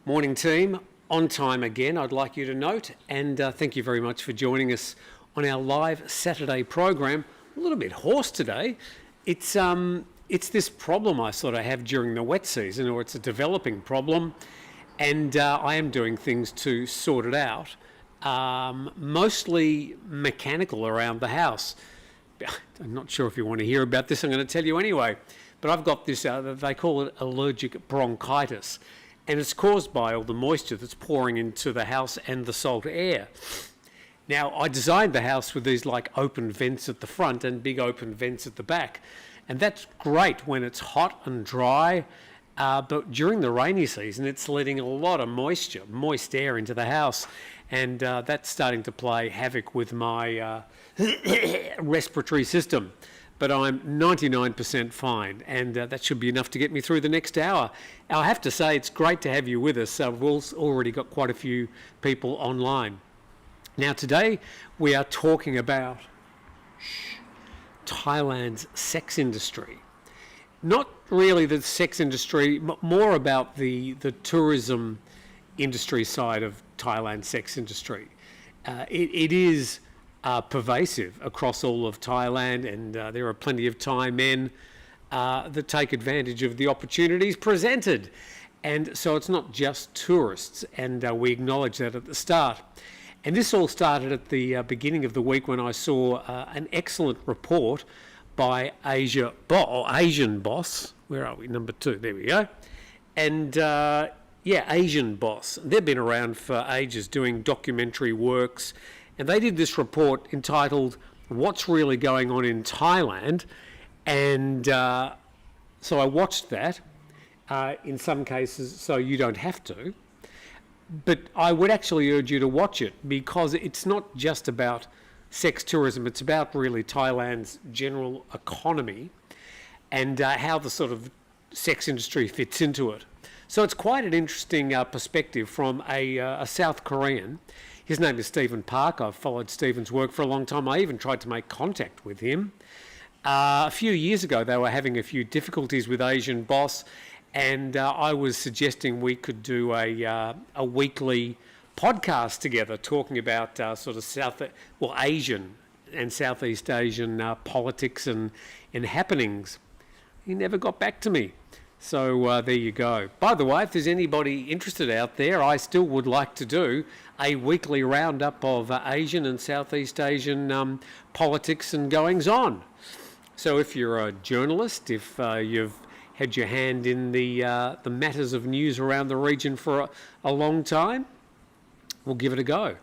Morning team, on time again, I'd like you to note, and thank you very much for joining us on our live Saturday program. A little bit hoarse today. It's this problem I sort of have during the wet season, or it's a developing problem, and I am doing things to sort it out, mostly mechanical around the house. I'm not sure if you want to hear about this, I'm going to tell you anyway, but I've got this, they call it allergic bronchitis, and it's caused by all the moisture that's pouring into the house and the salt air. Now, I designed the house with these like open vents at the front and big open vents at the back, and that's great when it's hot and dry, but during the rainy season it's letting a lot of moist air into the house, and that's starting to play havoc with my respiratory system. But I'm 99% fine, and that should be enough to get me through the next hour. I have to say, it's great to have you with us. We've already got quite a few people online. Now, today we are talking about Thailand's sex industry. Not really the sex industry, but more about the tourism industry side of Thailand's sex industry. It is pervasive across all of Thailand, and there are plenty of Thai men that take advantage of the opportunities presented. And so it's not just tourists, and we acknowledge that at the start. And this all started at the beginning of the week when I saw an excellent report by Asian Boss. Where are we? Number 2. There we go. And Asian Boss. They've been around for ages doing documentary works. And they did this report entitled, What's Really Going On in Thailand? And so I watched that, in some cases, so you don't have to. But I would actually urge you to watch it, because it's not just about sex tourism, it's about really Thailand's general economy and how the sort of sex industry fits into it. So it's quite an interesting perspective from a South Korean. His name is Stephen Park. I've followed Stephen's work for a long time. I even tried to make contact with him. A few years ago, they were having a few difficulties with Asian Boss, and I was suggesting we could do a weekly podcast together talking about sort of Asian and Southeast Asian politics and happenings. He never got back to me. So there you go. By the way, if there's anybody interested out there, I still would like to do a weekly roundup of Asian and Southeast Asian politics and goings-on. So if you're a journalist, if you've had your hand in the matters of news around the region for a long time, we'll give it a go.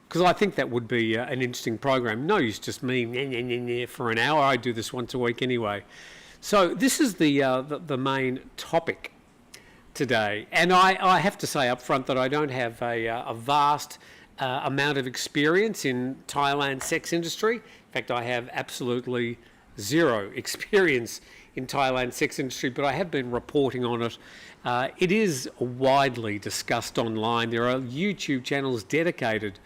Because I think that would be an interesting program. No use just me for an hour. I do this once a week anyway. So this is the main topic today, and I have to say up front that I don't have a vast amount of experience in Thailand's sex industry. In fact, I have absolutely zero experience in Thailand's sex industry, but I have been reporting on it. It is widely discussed online. There are YouTube channels dedicated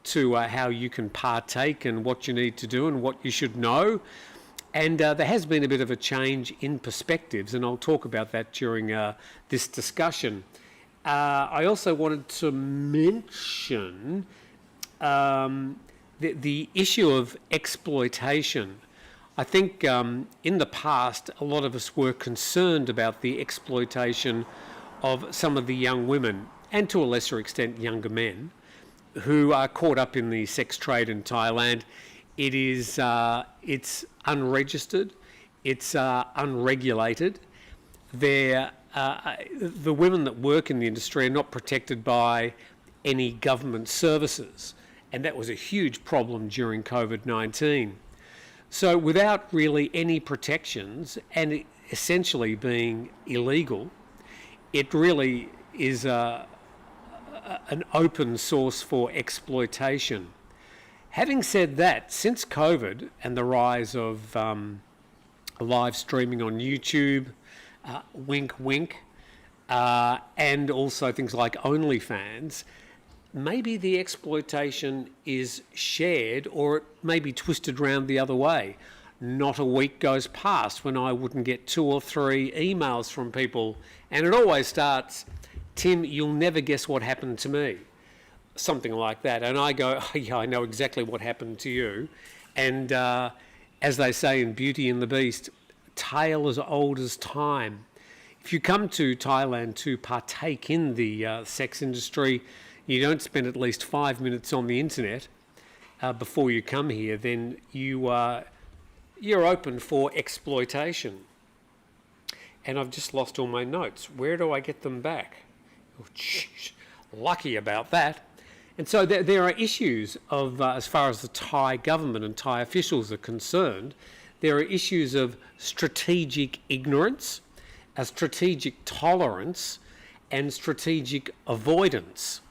to how you can partake and what you need to do and what you should know. And there has been a bit of a change in perspectives, and I'll talk about that during this discussion. I also wanted to mention the issue of exploitation. I think in the past, a lot of us were concerned about the exploitation of some of the young women, and to a lesser extent younger men, who are caught up in the sex trade in Thailand. It's unregistered, it's unregulated. The women that work in the industry are not protected by any government services, and that was a huge problem during COVID-19. So without really any protections and it essentially being illegal, it really is an open source for exploitation. Having said that, since COVID and the rise of live streaming on YouTube, wink wink, and also things like OnlyFans, maybe the exploitation is shared, or it may be twisted round the other way. Not a week goes past when I wouldn't get 2 or 3 emails from people, and it always starts, Tim, you'll never guess what happened to me. Something like that. And I go, oh, yeah, I know exactly what happened to you. And as they say in Beauty and the Beast, tale as old as time. If you come to Thailand to partake in the sex industry, you don't spend at least 5 minutes on the internet before you come here, then you're open for exploitation. And I've just lost all my notes. Where do I get them back? Oh, geez, lucky about that. And so there are issues of, as far as the Thai government and Thai officials are concerned, there are issues of strategic ignorance, a strategic tolerance, and strategic avoidance.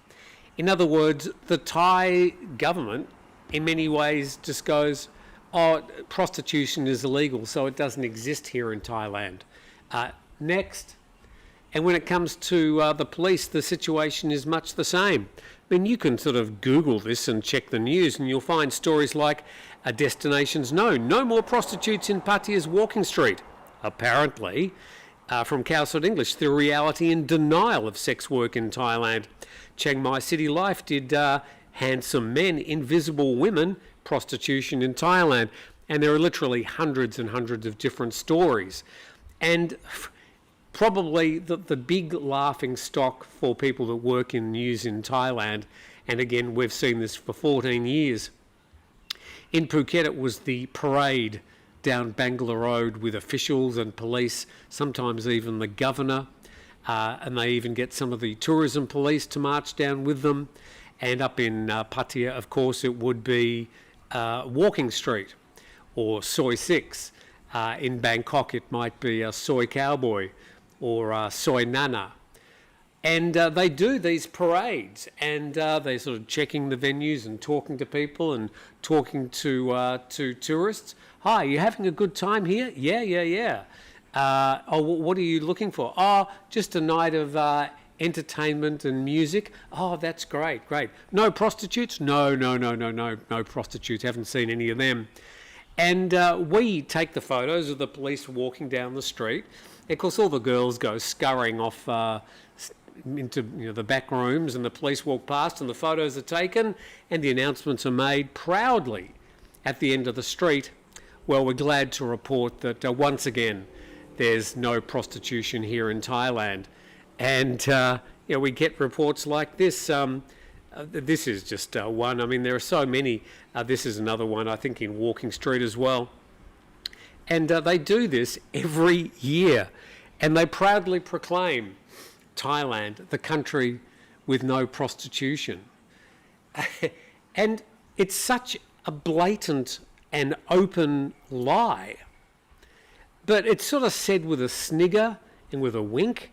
In other words, the Thai government in many ways just goes, oh, prostitution is illegal, so it doesn't exist here in Thailand. Next. And when it comes to the police, the situation is much the same. I mean, you can sort of Google this and check the news and you'll find stories like destinations known. No more prostitutes in Pattayar's Walking Street. Apparently, from Cowside English, the reality and denial of sex work in Thailand. Chiang Mai City Life did handsome men, invisible women, prostitution in Thailand. And there are literally hundreds and hundreds of different stories. And probably the big laughing stock for people that work in news in Thailand, and again, we've seen this for 14 years. In Phuket, it was the parade down Bangla Road with officials and police, sometimes even the governor, and they even get some of the tourism police to march down with them. And up in Pattaya, of course, it would be Walking Street or Soi 6. In Bangkok, it might be a Soy Cowboy or Soy Nana. And they do these parades, and they're sort of checking the venues and talking to people and talking to tourists. Hi, you having a good time here? Yeah. Oh, what are you looking for? Oh, just a night of entertainment and music. Oh, that's great. No prostitutes? No prostitutes. Haven't seen any of them. And we take the photos of the police walking down the street. Of course, all the girls go scurrying off into the back rooms, and the police walk past, and the photos are taken, and the announcements are made proudly at the end of the street. Well, we're glad to report that once again, there's no prostitution here in Thailand, and we get reports like this. This is just one. I mean, there are so many. This is another one, I think, in Walking Street as well. And they do this every year. And they proudly proclaim Thailand, the country with no prostitution. And it's such a blatant and open lie. But it's sort of said with a snigger and with a wink.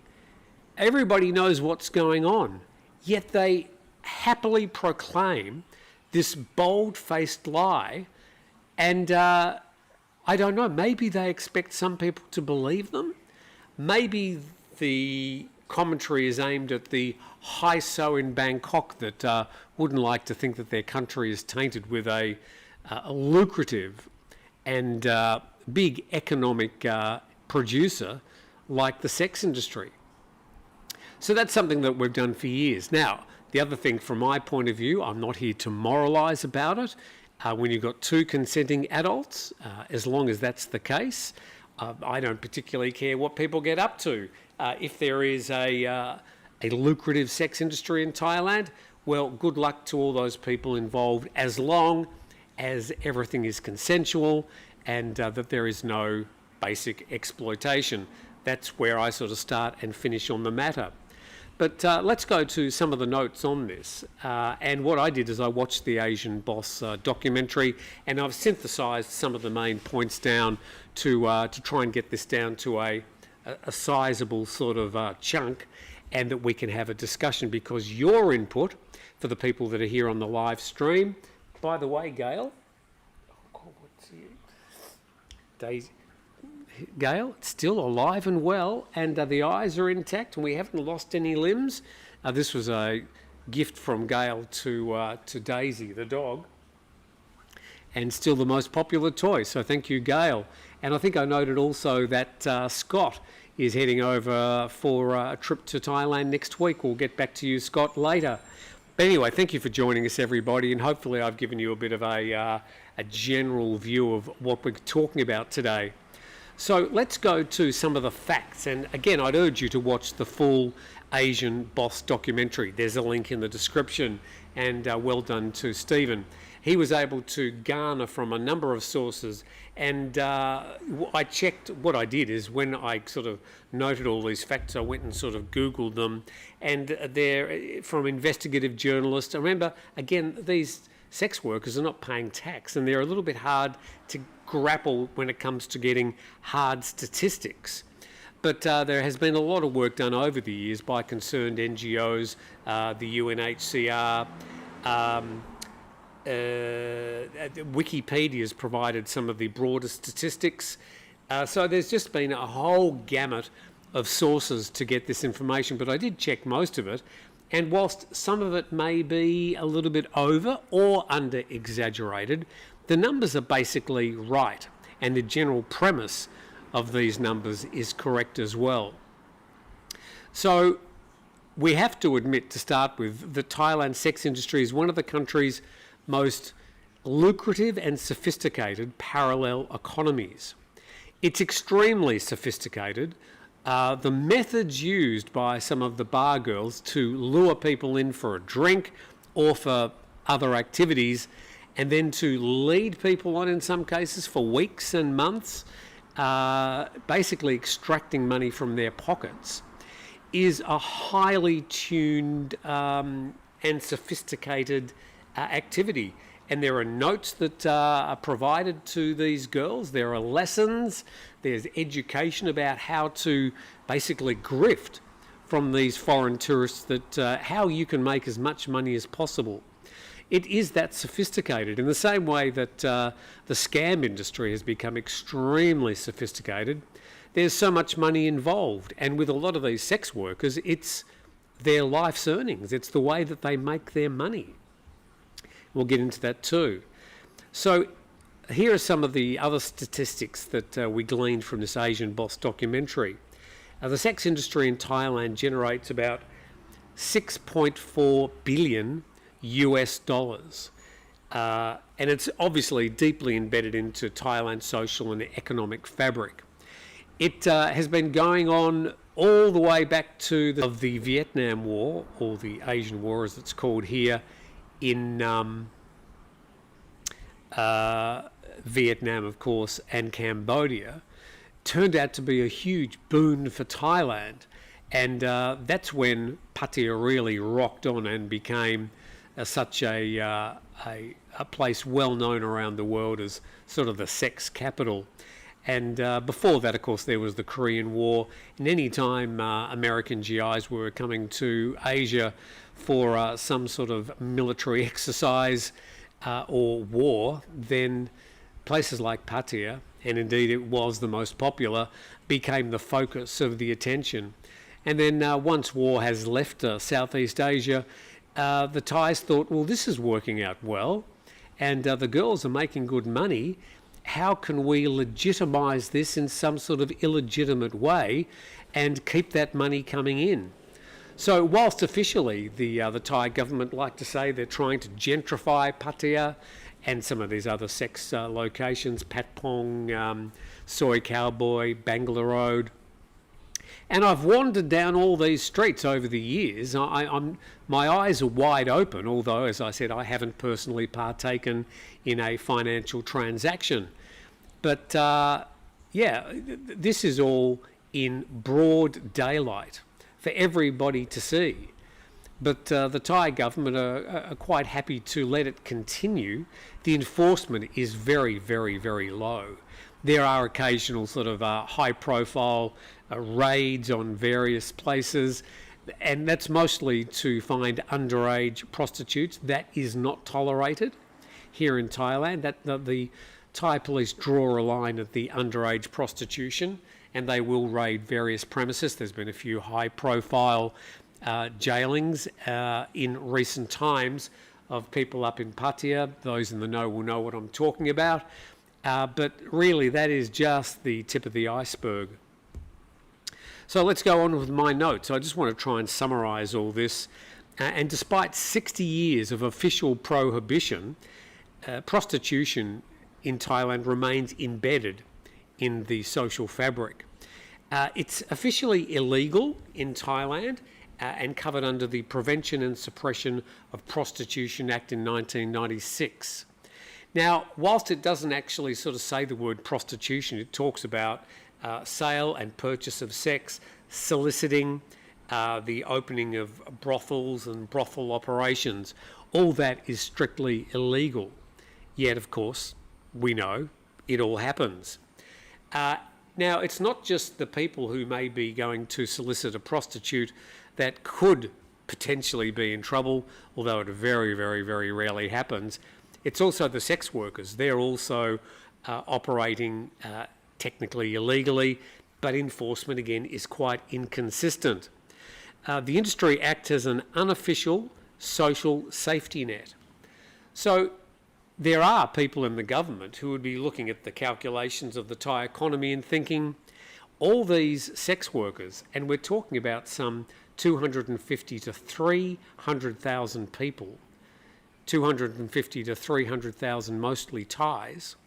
Everybody knows what's going on. Yet they happily proclaim this bold-faced lie, and I don't know, maybe they expect some people to believe them. Maybe the commentary is aimed at the high-so in Bangkok that wouldn't like to think that their country is tainted with a lucrative and big economic producer like the sex industry. So that's something that we've done for years. Now, the other thing from my point of view, I'm not here to moralise about it. When you've got two consenting adults, as long as that's the case, I don't particularly care what people get up to. If there is a lucrative sex industry in Thailand, well, good luck to all those people involved, as long as everything is consensual and that there is no basic exploitation. That's where I sort of start and finish on the matter. But let's go to some of the notes on this. And what I did is I watched the Asian Boss documentary, and I've synthesised some of the main points down to try and get this down to a sizable sort of chunk, and that we can have a discussion, because your input, for the people that are here on the live stream. By the way, Gail, Daisy. Gail, still alive and well, and the eyes are intact, and we haven't lost any limbs. This was a gift from Gail to Daisy, the dog, and still the most popular toy. So thank you, Gail. And I think I noted also that Scott is heading over for a trip to Thailand next week. We'll get back to you, Scott, later. But anyway, thank you for joining us, everybody, and hopefully I've given you a bit of a general view of what we're talking about today. So let's go to some of the facts, and again, I'd urge you to watch the full Asian Boss documentary. There's a link in the description, and well done to Stephen. He was able to garner from a number of sources, and I checked. What I did is, when I sort of noted all these facts, I went and sort of Googled them, and they're from investigative journalists. Remember, again, these sex workers are not paying tax, and they're a little bit hard to grapple when it comes to getting hard statistics. But there has been a lot of work done over the years by concerned NGOs, the UNHCR, Wikipedia has provided some of the broader statistics. So there's just been a whole gamut of sources to get this information, but I did check most of it. And whilst some of it may be a little bit over or under exaggerated, the numbers are basically right, and the general premise of these numbers is correct as well. So we have to admit, to start with, the Thailand sex industry is one of the country's most lucrative and sophisticated parallel economies. It's extremely sophisticated. The methods used by some of the bar girls to lure people in for a drink or for other activities, and then to lead people on in some cases for weeks and months, basically extracting money from their pockets, is a highly tuned and sophisticated activity. And there are notes that are provided to these girls. There are lessons. There's education about how to basically grift from these foreign tourists, that how you can make as much money as possible. It is that sophisticated, in the same way that the scam industry has become extremely sophisticated. There's so much money involved, and with a lot of these sex workers, it's their life's earnings. It's the way that they make their money. We'll get into that too. So here are some of the other statistics that we gleaned from this Asian Boss documentary. The sex industry in Thailand generates about 6.4 billion US dollars. And it's obviously deeply embedded into Thailand's social and economic fabric. It has been going on all the way back to the Vietnam War, or the Asian War as it's called here, in Vietnam, of course, and Cambodia. Turned out to be a huge boon for Thailand, and that's when Pattaya really rocked on and became such a place well known around the world as sort of the sex capital. And before that, of course, there was the Korean War. And any time American GIs were coming to Asia for some sort of military exercise or war, then places like Pattaya, and indeed it was the most popular, became the focus of the attention. And then once war has left Southeast Asia, the Thais thought, well, this is working out well, and the girls are making good money. How can we legitimise this in some sort of illegitimate way and keep that money coming in? So whilst officially the Thai government like to say they're trying to gentrify Pattaya and some of these other sex locations, Patpong, Soy Cowboy, Bangla Road, and I've wandered down all these streets over the years. My eyes are wide open, although, as I said, I haven't personally partaken in a financial transaction. But yeah, this is all in broad daylight for everybody to see. But the Thai government are quite happy to let it continue. The enforcement is very, very, very low. There are occasional sort of high-profile raids on various places, and that's mostly to find underage prostitutes. That is not tolerated here in Thailand. The Thai police draw a line at the underage prostitution, and they will raid various premises. There's been a few high-profile jailings in recent times of people up in Pattaya. Those in the know will know what I'm talking about. But really, that is just the tip of the iceberg. So let's go on with my notes. I just want to try and summarise all this. And despite 60 years of official prohibition, prostitution in Thailand remains embedded in the social fabric. It's officially illegal in Thailand and covered under the Prevention and Suppression of Prostitution Act in 1996. Now, whilst it doesn't actually sort of say the word prostitution, it talks about sale and purchase of sex, soliciting, the opening of brothels and brothel operations. All that is strictly illegal. Yet, of course, we know it all happens. Now, it's not just the people who may be going to solicit a prostitute that could potentially be in trouble, although it very, very, very rarely happens. It's also the sex workers. They're also operating technically illegally, but enforcement, again, is quite inconsistent. The industry acts as an unofficial social safety net. So there are people in the government who would be looking at the calculations of the Thai economy and thinking, all these sex workers, and we're talking about some 250 to 300,000 people, 250 to 300,000 mostly Thais.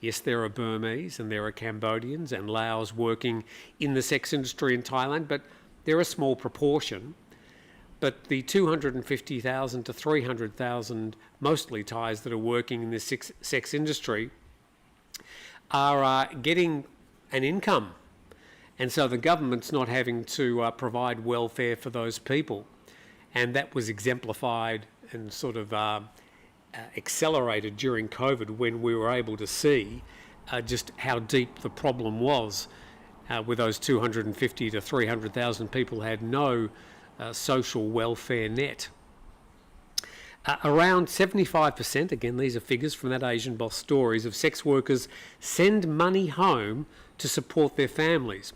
Yes, there are Burmese and there are Cambodians and Laos working in the sex industry in Thailand, but they're a small proportion. But the 250,000 to 300,000 mostly Thais that are working in this sex industry are getting an income. And so the government's not having to provide welfare for those people. And that was exemplified and sort of accelerated during COVID when we were able to see just how deep the problem was with those 250 to 300,000 people had no social welfare net. Around 75%, again these are figures from that Asian Boss Stories, of sex workers send money home to support their families.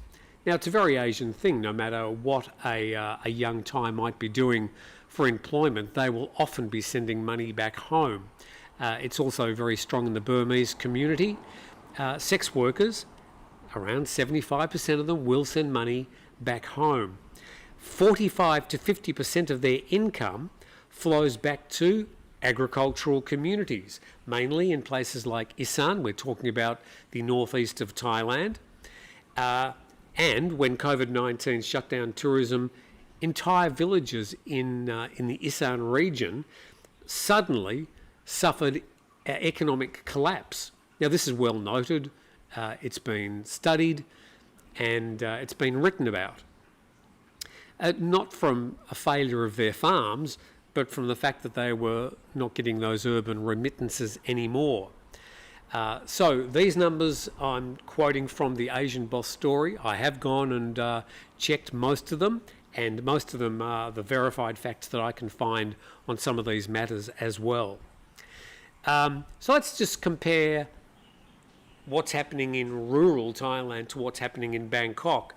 Now it's a very Asian thing. No matter what a young Thai might be doing for employment, they will often be sending money back home. It's also very strong in the Burmese community. Sex workers, around 75% of them will send money back home. 45 to 50% of their income flows back to agricultural communities, mainly in places like Isan. We're talking about the northeast of Thailand. And when COVID-19 shut down tourism, entire villages in the Isan region suddenly suffered economic collapse. Now, this is well noted. It's been studied and it's been written about. Not from a failure of their farms, but from the fact that they were not getting those urban remittances anymore. So these numbers I'm quoting from the Asian Boss Story. I have gone and checked most of them, and most of them are the verified facts that I can find on some of these matters as well. So let's just compare what's happening in rural Thailand to what's happening in Bangkok.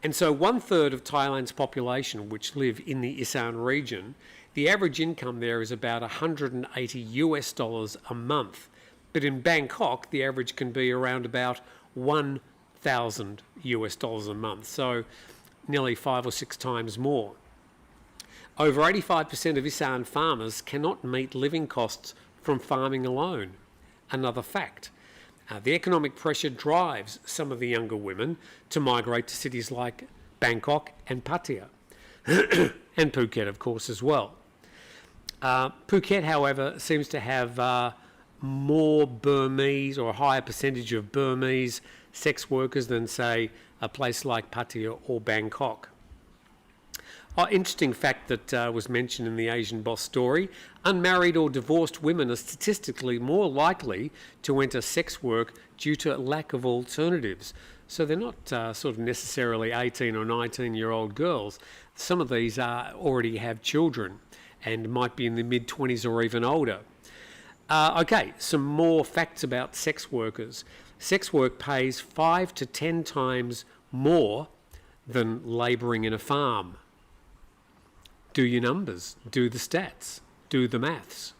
And so 1/3 of Thailand's population, which live in the Isan region, the average income there is about $180 a month. But in Bangkok, the average can be around about $1,000 a month, so nearly 5 or 6 times more. Over 85% of Isan farmers cannot meet living costs from farming alone. Another fact. The economic pressure drives some of the younger women to migrate to cities like Bangkok and Pattaya, and Phuket, of course, as well. Phuket, however, seems to have more Burmese, or a higher percentage of Burmese sex workers than, say, a place like Pattaya or Bangkok. Interesting fact that was mentioned in the Asian Boss Story: unmarried or divorced women are statistically more likely to enter sex work due to lack of alternatives. So they're not sort of necessarily 18 or 19-year-old girls. Some of these already have children and might be in the mid-20s or even older. Okay, some more facts about sex workers. Sex work pays 5 to 10 times more than labouring in a farm. Do your numbers, do the stats, do the maths.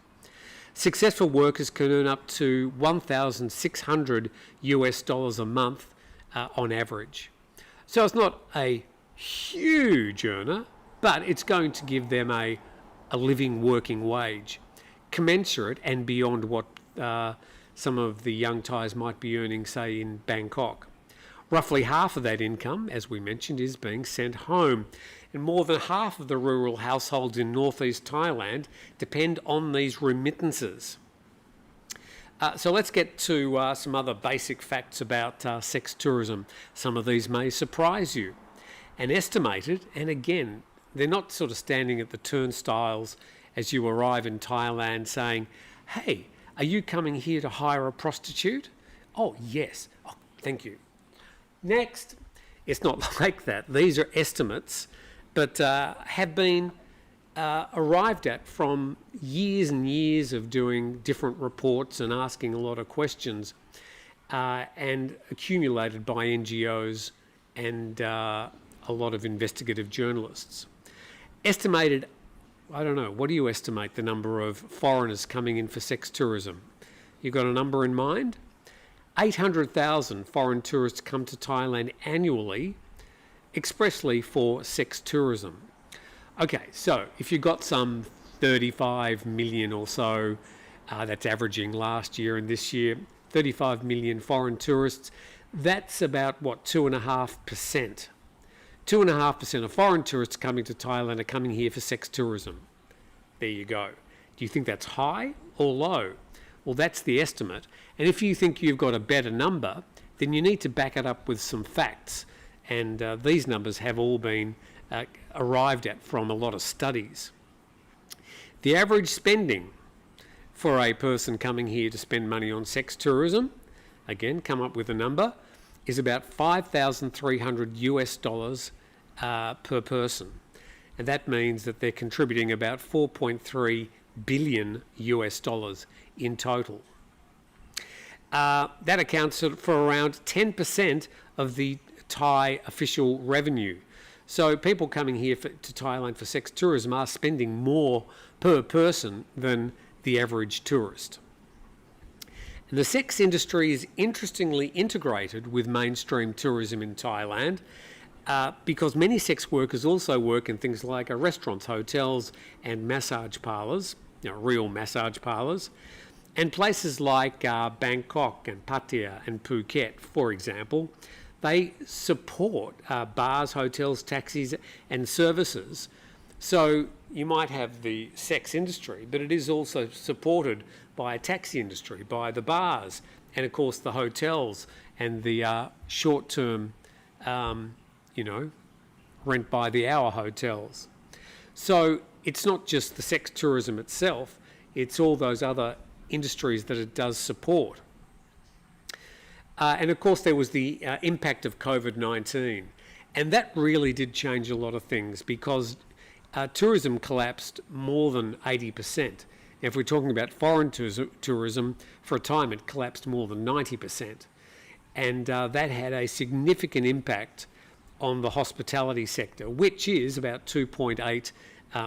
Successful workers can earn up to $1,600 a month on average. So it's not a huge earner, but it's going to give them a living working wage, commensurate and beyond what some of the young Thais might be earning, say, in Bangkok. Roughly half of that income, as we mentioned, is being sent home. And more than half of the rural households in northeast Thailand depend on these remittances. So let's get to some other basic facts about sex tourism. Some of these may surprise you. And estimated, and again, they're not sort of standing at the turnstiles as you arrive in Thailand saying, hey, are you coming here to hire a prostitute? Oh, yes. Oh, thank you. Next, it's not like that. These are estimates, but have been arrived at from years and years of doing different reports and asking a lot of questions and accumulated by NGOs and a lot of investigative journalists. Estimated, I don't know, what do you estimate the number of foreigners coming in for sex tourism? You got a number in mind? 800,000 foreign tourists come to Thailand annually expressly for sex tourism. Okay, so if you've got some 35 million or so, that's averaging last year and this year, 35 million foreign tourists, that's about, what, 2.5%. 2.5% of foreign tourists coming to Thailand are coming here for sex tourism. There you go. Do you think that's high or low? Well, that's the estimate. And if you think you've got a better number, then you need to back it up with some facts. And these numbers have all been arrived at from a lot of studies. The average spending for a person coming here to spend money on sex tourism, again, come up with a number, is about $5,300 per person. And that means that they're contributing about 4.3 billion US dollars in total. That accounts for around 10% of the Thai official revenue. So people coming here to Thailand for sex tourism are spending more per person than the average tourist. And the sex industry is interestingly integrated with mainstream tourism in Thailand because many sex workers also work in things like restaurants, hotels and massage parlours, real massage parlours, and places like Bangkok and Pattaya and Phuket, for example. They support bars, hotels, taxis and services. So you might have the sex industry, but it is also supported by a taxi industry, by the bars, and of course the hotels and the short-term, rent by the hour hotels. So it's not just the sex tourism itself, it's all those other industries that it does support. And of course there was the impact of COVID-19, and that really did change a lot of things because tourism collapsed more than 80%. If we're talking about foreign tourism, for a time it collapsed more than 90%. And that had a significant impact on the hospitality sector, which is about 2.8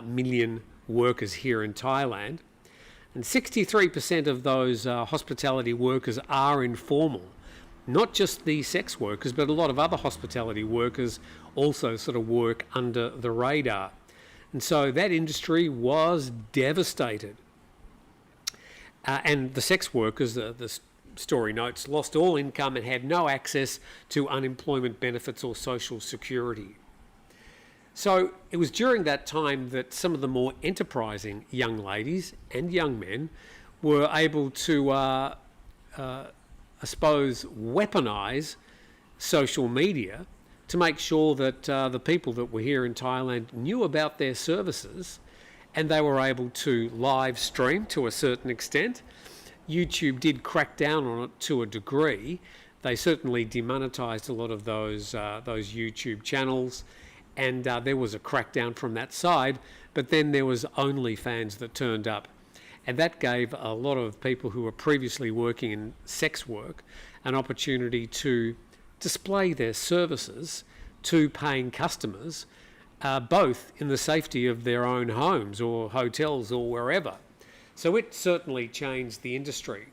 million workers here in Thailand. And 63% of those hospitality workers are informal. Not just the sex workers, but a lot of other hospitality workers also sort of work under the radar. And so that industry was devastated. And the sex workers, the story notes, lost all income and had no access to unemployment benefits or social security. So it was during that time that some of the more enterprising young ladies and young men were able to, I suppose, weaponise social media to make sure that the people that were here in Thailand knew about their services, and they were able to live stream to a certain extent. YouTube did crack down on it to a degree. They certainly demonetised a lot of those YouTube channels, and there was a crackdown from that side, but then there was OnlyFans that turned up. And that gave a lot of people who were previously working in sex work an opportunity to display their services to paying customers, both in the safety of their own homes or hotels or wherever. So it certainly changed the industry.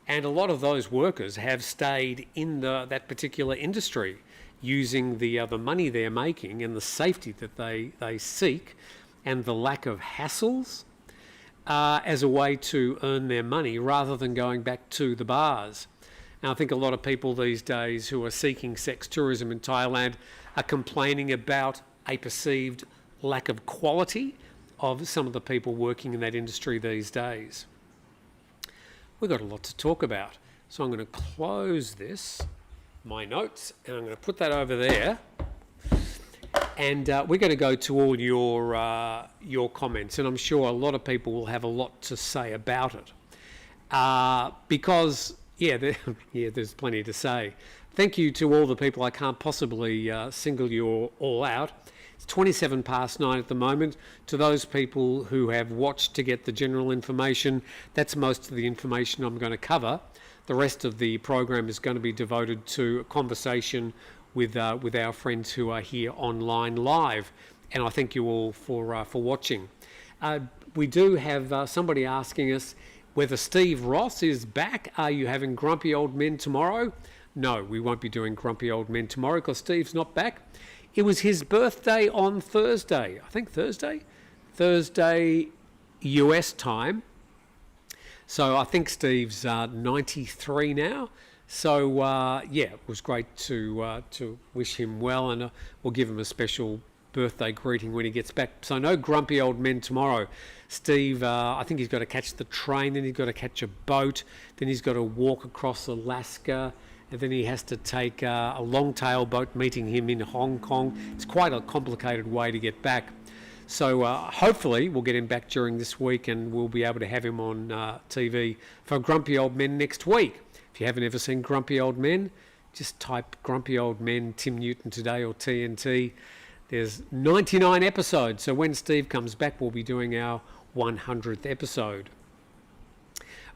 And a lot of those workers have stayed in that particular industry using the money they're making and the safety that they seek and the lack of hassles as a way to earn their money rather than going back to the bars. And I think a lot of people these days who are seeking sex tourism in Thailand are complaining about a perceived lack of quality of some of the people working in that industry these days. We've got a lot to talk about. So I'm going to close my notes, and I'm going to put that over there. And we're going to go to all your comments, and I'm sure a lot of people will have a lot to say about it. Because, there's plenty to say. Thank you to all the people. I can't possibly single you all out. It's 27 past 9 at the moment. To those people who have watched to get the general information, that's most of the information I'm going to cover. The rest of the program is going to be devoted to a conversation with our friends who are here online live. And I thank you all for watching. We do have somebody asking us whether Steve Ross is back. Are you having Grumpy Old Men tomorrow? No, we won't be doing Grumpy Old Men tomorrow because Steve's not back. It was his birthday on Thursday. I think Thursday US time. So I think Steve's 93 now. So it was great to wish him well, and we'll give him a special birthday greeting when he gets back. So no Grumpy Old Men tomorrow. Steve, I think he's got to catch the train, then he's got to catch a boat, then he's got to walk across Alaska, and then he has to take a long-tail boat meeting him in Hong Kong. It's quite a complicated way to get back. So hopefully we'll get him back during this week, and we'll be able to have him on TV for Grumpy Old Men next week. If you haven't ever seen Grumpy Old Men, just type Grumpy Old Men, Tim Newton Today or TNT. There's 99 episodes, so when Steve comes back, we'll be doing our 100th episode.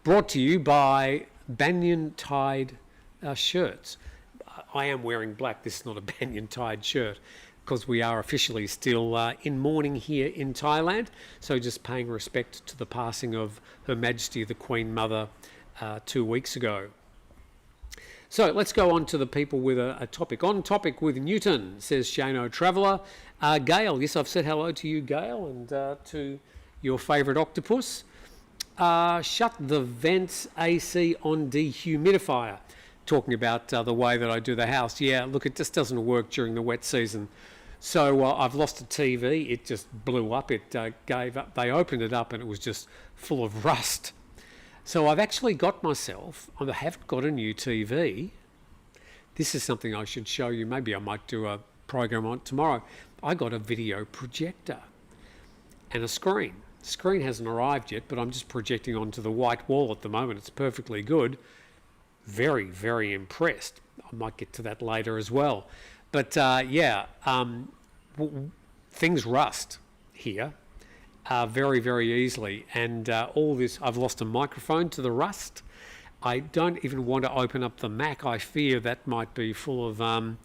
Brought to you by Banyan Tide shirts. I am wearing black. This is not a Banyan Tide shirt because we are officially still in mourning here in Thailand. So just paying respect to the passing of Her Majesty the Queen Mother 2 weeks ago. So let's go on to the people with a topic. On topic with Newton, says Shano Traveller. Gail, yes, I've said hello to you, Gail, and to your favourite octopus. Shut the vents AC on dehumidifier. Talking about the way that I do the house. Yeah, look, it just doesn't work during the wet season. So I've lost a TV. It just blew up. It gave up. They opened it up and it was just full of rust. So I've actually got myself, I haven't got a new TV. This is something I should show you. Maybe I might do a program on it tomorrow. I got a video projector and a screen. The screen hasn't arrived yet, but I'm just projecting onto the white wall at the moment. It's perfectly good. Very, very impressed. I might get to that later as well. But things rust here very, very easily. And all this, I've lost a microphone to the rust. I don't even want to open up the Mac. I fear that might be full of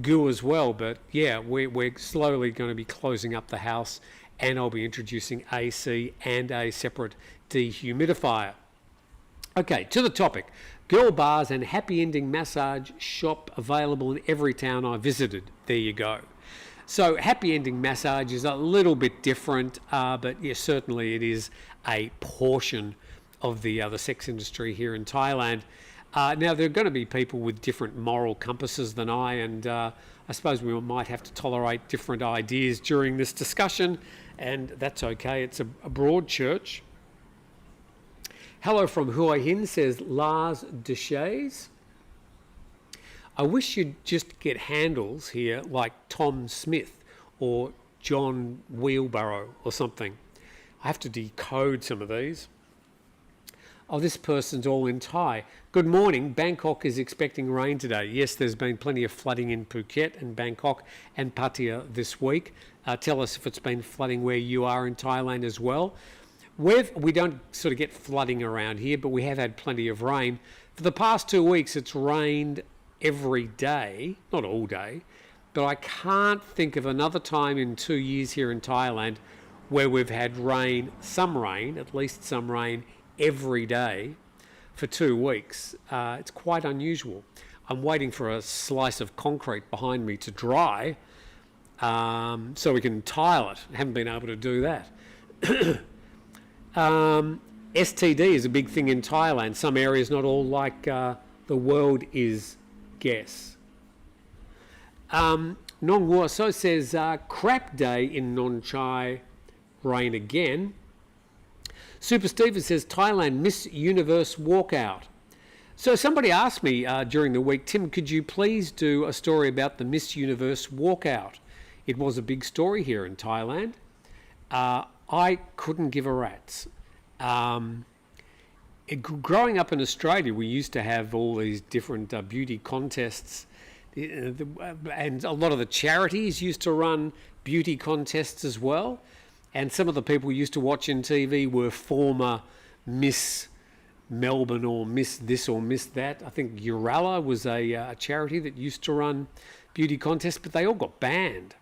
goo as well. But yeah, we're slowly going to be closing up the house, and I'll be introducing AC and a separate dehumidifier. Okay, to the topic. Girl bars and happy ending massage shop available in every town I visited. There you go. So happy ending massage is a little bit different, but yes, certainly it is a portion of the sex industry here in Thailand. Now, there are going to be people with different moral compasses than I, and I suppose we might have to tolerate different ideas during this discussion, and that's okay. It's a broad church. Hello from Hua Hin, says Lars Deshays. I wish you'd just get handles here like Tom Smith or John Wheelbarrow or something. I have to decode some of these. Oh, this person's all in Thai. Good morning. Bangkok is expecting rain today. Yes, there's been plenty of flooding in Phuket and Bangkok and Pattaya this week. Tell us if it's been flooding where you are in Thailand as well. We don't sort of get flooding around here, but we have had plenty of rain. For the past 2 weeks, it's rained every day, not all day, but I can't think of another time in 2 years here in Thailand where we've had rain, at least some rain, every day for 2 weeks. It's quite unusual. I'm waiting for a slice of concrete behind me to dry so we can tile it. I haven't been able to do that. STD is a big thing in Thailand. Some areas, not all, like the world is guess. Nong Warso says, crap day in Non Chai, rain again. Super Steven says, Thailand Miss Universe walkout. So somebody asked me during the week, Tim, could you please do a story about the Miss Universe walkout? It was a big story here in Thailand. I couldn't give a rat's. Growing up in Australia, we used to have all these different beauty contests, and a lot of the charities used to run beauty contests as well. And some of the people we used to watch on TV were former Miss Melbourne or Miss this or Miss that. I think Uralla was a charity that used to run beauty contests, but they all got banned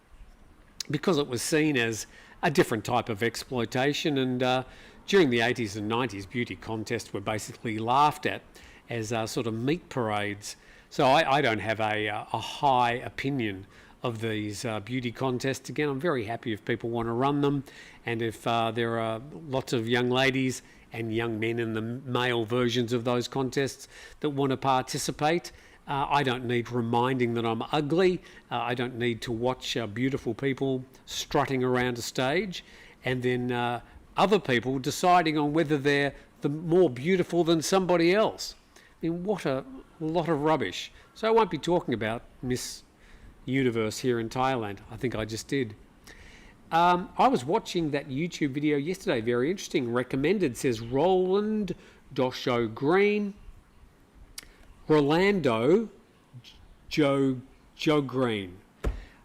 because it was seen as a different type of exploitation. And during the 80s and 90s, beauty contests were basically laughed at as sort of meat parades. So I don't have a high opinion of these beauty contests. Again, I'm very happy if people want to run them, and if there are lots of young ladies and young men in the male versions of those contests that want to participate. I don't need reminding that I'm ugly. I don't need to watch beautiful people strutting around a stage, and then other people deciding on whether they're more beautiful than somebody else. I mean, what a lot of rubbish. So I won't be talking about Miss Universe here in Thailand. I think I just did. I was watching that YouTube video yesterday, very interesting. Recommended, says Roland Dosho Green. Rolando Joe Green.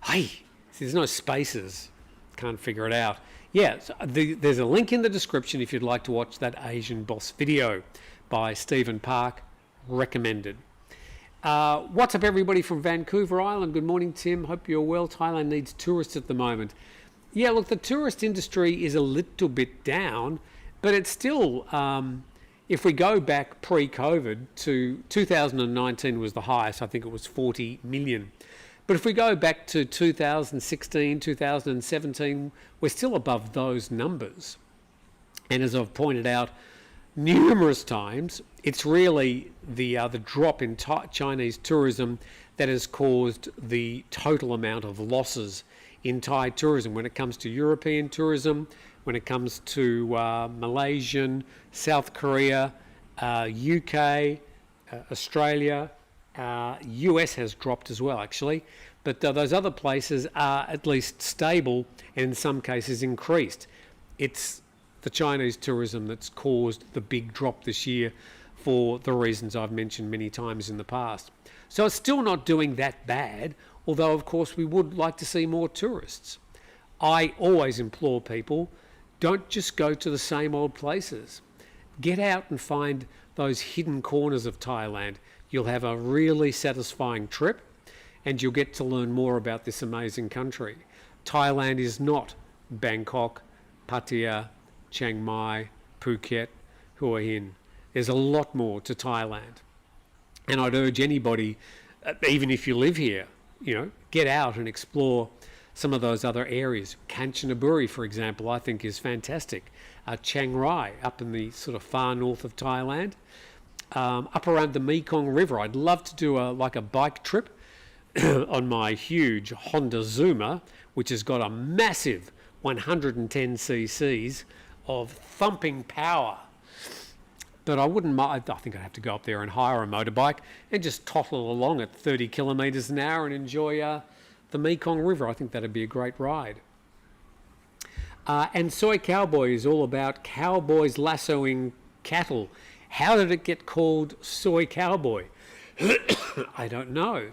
Hey, there's no spaces. Can't figure it out. Yeah, so there's a link in the description if you'd like to watch that Asian Boss video by Stephen Park. Recommended. What's up, everybody from Vancouver Island? Good morning, Tim. Hope you're well. Thailand needs tourists at the moment. Yeah, look, the tourist industry is a little bit down, but it's still, if we go back pre-COVID to 2019 was the highest. I think it was 40 million. But if we go back to 2016, 2017, we're still above those numbers. And as I've pointed out numerous times, it's really the drop in Chinese tourism that has caused the total amount of losses in Thai tourism. When it comes to European tourism, when it comes to Malaysian, South Korea, UK, Australia, US has dropped as well, actually. But those other places are at least stable and in some cases increased. It's the Chinese tourism that's caused the big drop this year for the reasons I've mentioned many times in the past. So it's still not doing that bad, although of course we would like to see more tourists. I always implore people, don't just go to the same old places. Get out and find those hidden corners of Thailand. You'll have a really satisfying trip and you'll get to learn more about this amazing country. Thailand is not Bangkok, Pattaya, Chiang Mai, Phuket, Hua Hin. There's a lot more to Thailand. And I'd urge anybody, even if you live here, get out and explore some of those other areas. Kanchanaburi, for example, I think is fantastic. Chiang Rai, up in the sort of far north of Thailand. Up around the Mekong River, I'd love to do a bike trip on my huge Honda Zuma, which has got a massive 110 cc's of thumping power. But I wouldn't mind. I think I'd have to go up there and hire a motorbike and just tottle along at 30 kilometres an hour and enjoy the Mekong River. I think that'd be a great ride. And Soy Cowboy is all about cowboys lassoing cattle. How did it get called Soy Cowboy? I don't know.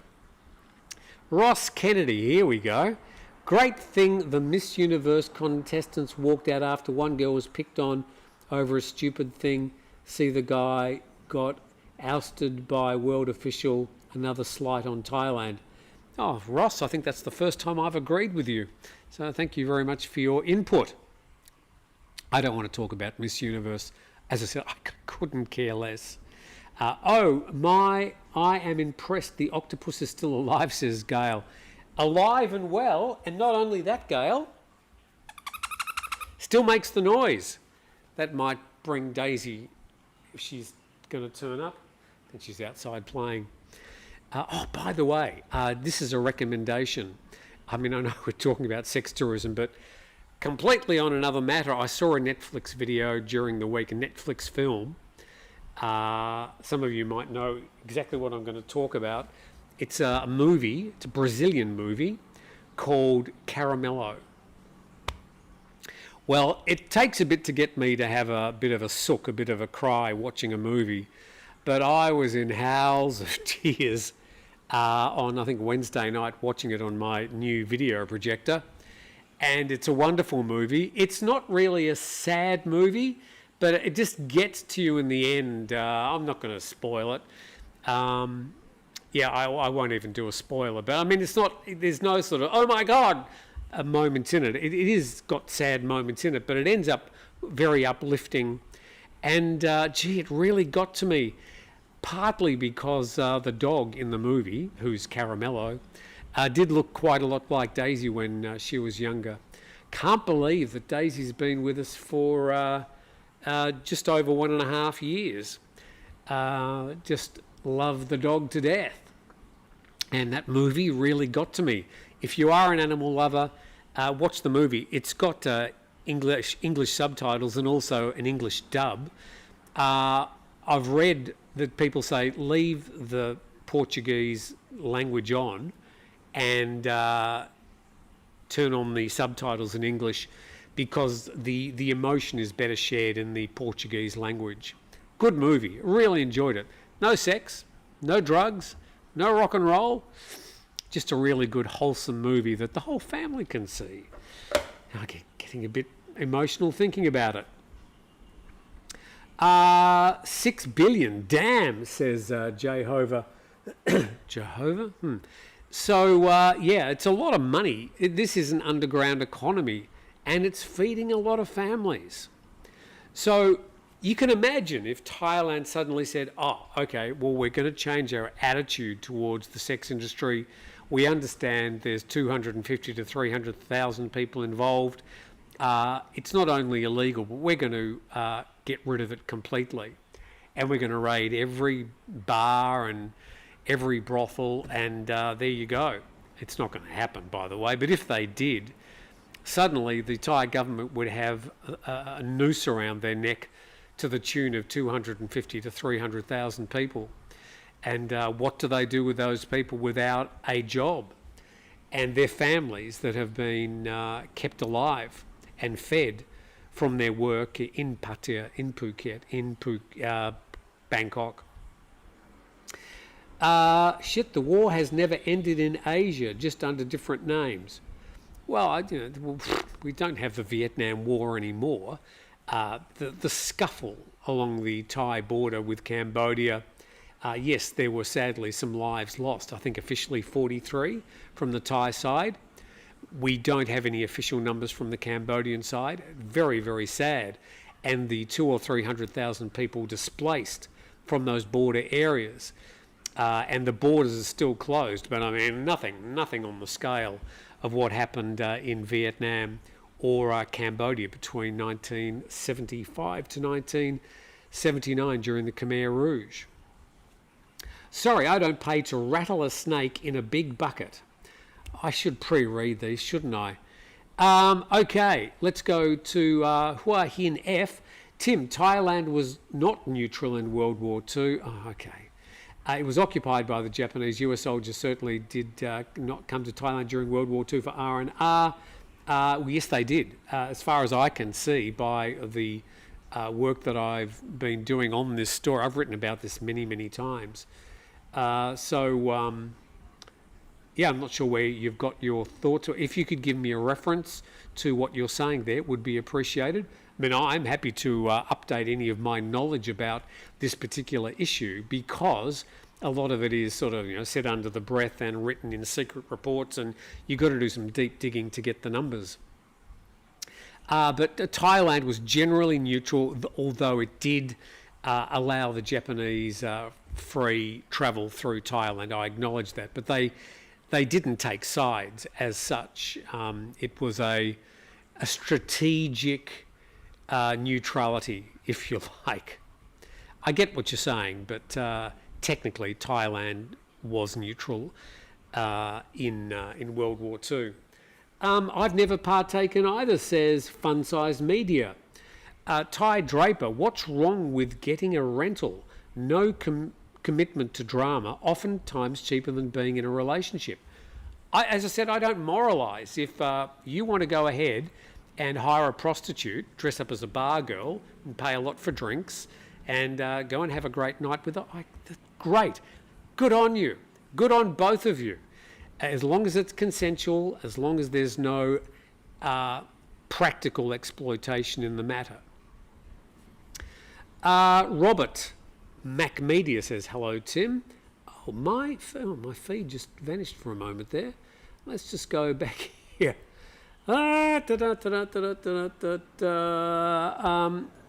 Ross Kennedy, here we go. Great thing the Miss Universe contestants walked out after one girl was picked on over a stupid thing. See the guy got ousted by world official. Another slight on Thailand. Oh, Ross, I think that's the first time I've agreed with you. So thank you very much for your input. I don't want to talk about Miss Universe. As I said, I couldn't care less. I am impressed the octopus is still alive, says Gail. Alive and well, and not only that, Gail, still makes the noise. That might bring Daisy, if she's going to turn up. I think she's outside playing. By the way, this is a recommendation. I mean, I know we're talking about sex tourism, but completely on another matter, I saw a Netflix video during the week, a Netflix film. Some of you might know exactly what I'm going to talk about. It's a movie, it's a Brazilian movie called Caramello. Well, it takes a bit to get me to have a bit of a sook, a bit of a cry watching a movie, but I was in howls of tears on, I think, Wednesday night watching it on my new video projector. And it's a wonderful movie. It's not really a sad movie, but it just gets to you in the end. I'm not going to spoil it. I won't even do a spoiler. But I mean, it's not. There's no sort of oh my god moments in it. It is got sad moments in it, but it ends up very uplifting. And it really got to me. Partly because the dog in the movie, who's Caramello, did look quite a lot like Daisy when she was younger. Can't believe that Daisy's been with us for just over 1.5 years. Just love the dog to death. And that movie really got to me. If you are an animal lover, watch the movie. It's got English subtitles and also an English dub. I've read that people say leave the Portuguese language on and turn on the subtitles in English because the emotion is better shared in the Portuguese language. Good movie. Really enjoyed it. No sex, no drugs, no rock and roll. Just a really good, wholesome movie that the whole family can see. I get getting a bit emotional thinking about it. 6 billion, damn, says Jehovah. Jehovah? So, it's a lot of money. This is an underground economy, and it's feeding a lot of families. So, you can imagine if Thailand suddenly said, oh, okay, well, we're going to change our attitude towards the sex industry. We understand there's 250 to 300,000 people involved. It's not only illegal, but we're going to get rid of it completely. And we're going to raid every bar and every brothel, and there you go. It's not going to happen, by the way, but if they did, suddenly the Thai government would have a noose around their neck to the tune of 250 to 300,000 people. And what do they do with those people without a job? And their families that have been kept alive and fed from their work in Pattaya, in Phuket, in Bangkok. The war has never ended in Asia, just under different names. Well, we don't have the Vietnam War anymore. The scuffle along the Thai border with Cambodia, yes, there were sadly some lives lost. I think officially 43 from the Thai side. We don't have any official numbers from the Cambodian side. Very, very sad. And the 200,000 or 300,000 people displaced from those border areas. And the borders are still closed, but I mean, nothing on the scale of what happened in Vietnam or Cambodia between 1975 to 1979 during the Khmer Rouge. Sorry, I don't pay to rattle a snake in a big bucket. I should pre-read these, shouldn't I? Okay, let's go to Hua Hin F. Tim, Thailand was not neutral in World War II. Oh, okay. It was occupied by the Japanese. US soldiers certainly did not come to Thailand during World War II for R&R. Yes, they did. As far as I can see by the work that I've been doing on this story. I've written about this many, many times. I'm not sure where you've got your thoughts. If you could give me a reference to what you're saying there, would be appreciated. I mean, I'm happy to update any of my knowledge about this particular issue because a lot of it is sort of said under the breath and written in secret reports, and you've got to do some deep digging to get the numbers. But Thailand was generally neutral, although it did allow the Japanese free travel through Thailand. I acknowledge that, but they didn't take sides as such. It was a strategic neutrality, if you like. I get what you're saying, but technically Thailand was neutral in World War II. I've never partaken either, says Fun-Sized Media. Ty Draper, what's wrong with getting a rental? No commitment to drama, oftentimes cheaper than being in a relationship. As I said, I don't moralise. If you want to go ahead and hire a prostitute, dress up as a bar girl and pay a lot for drinks and go and have a great night with her, great. Good on you. Good on both of you. As long as it's consensual, as long as there's no practical exploitation in the matter. Robert Mac Media says, hello, Tim. Oh, my feed just vanished for a moment there. Let's just go back here.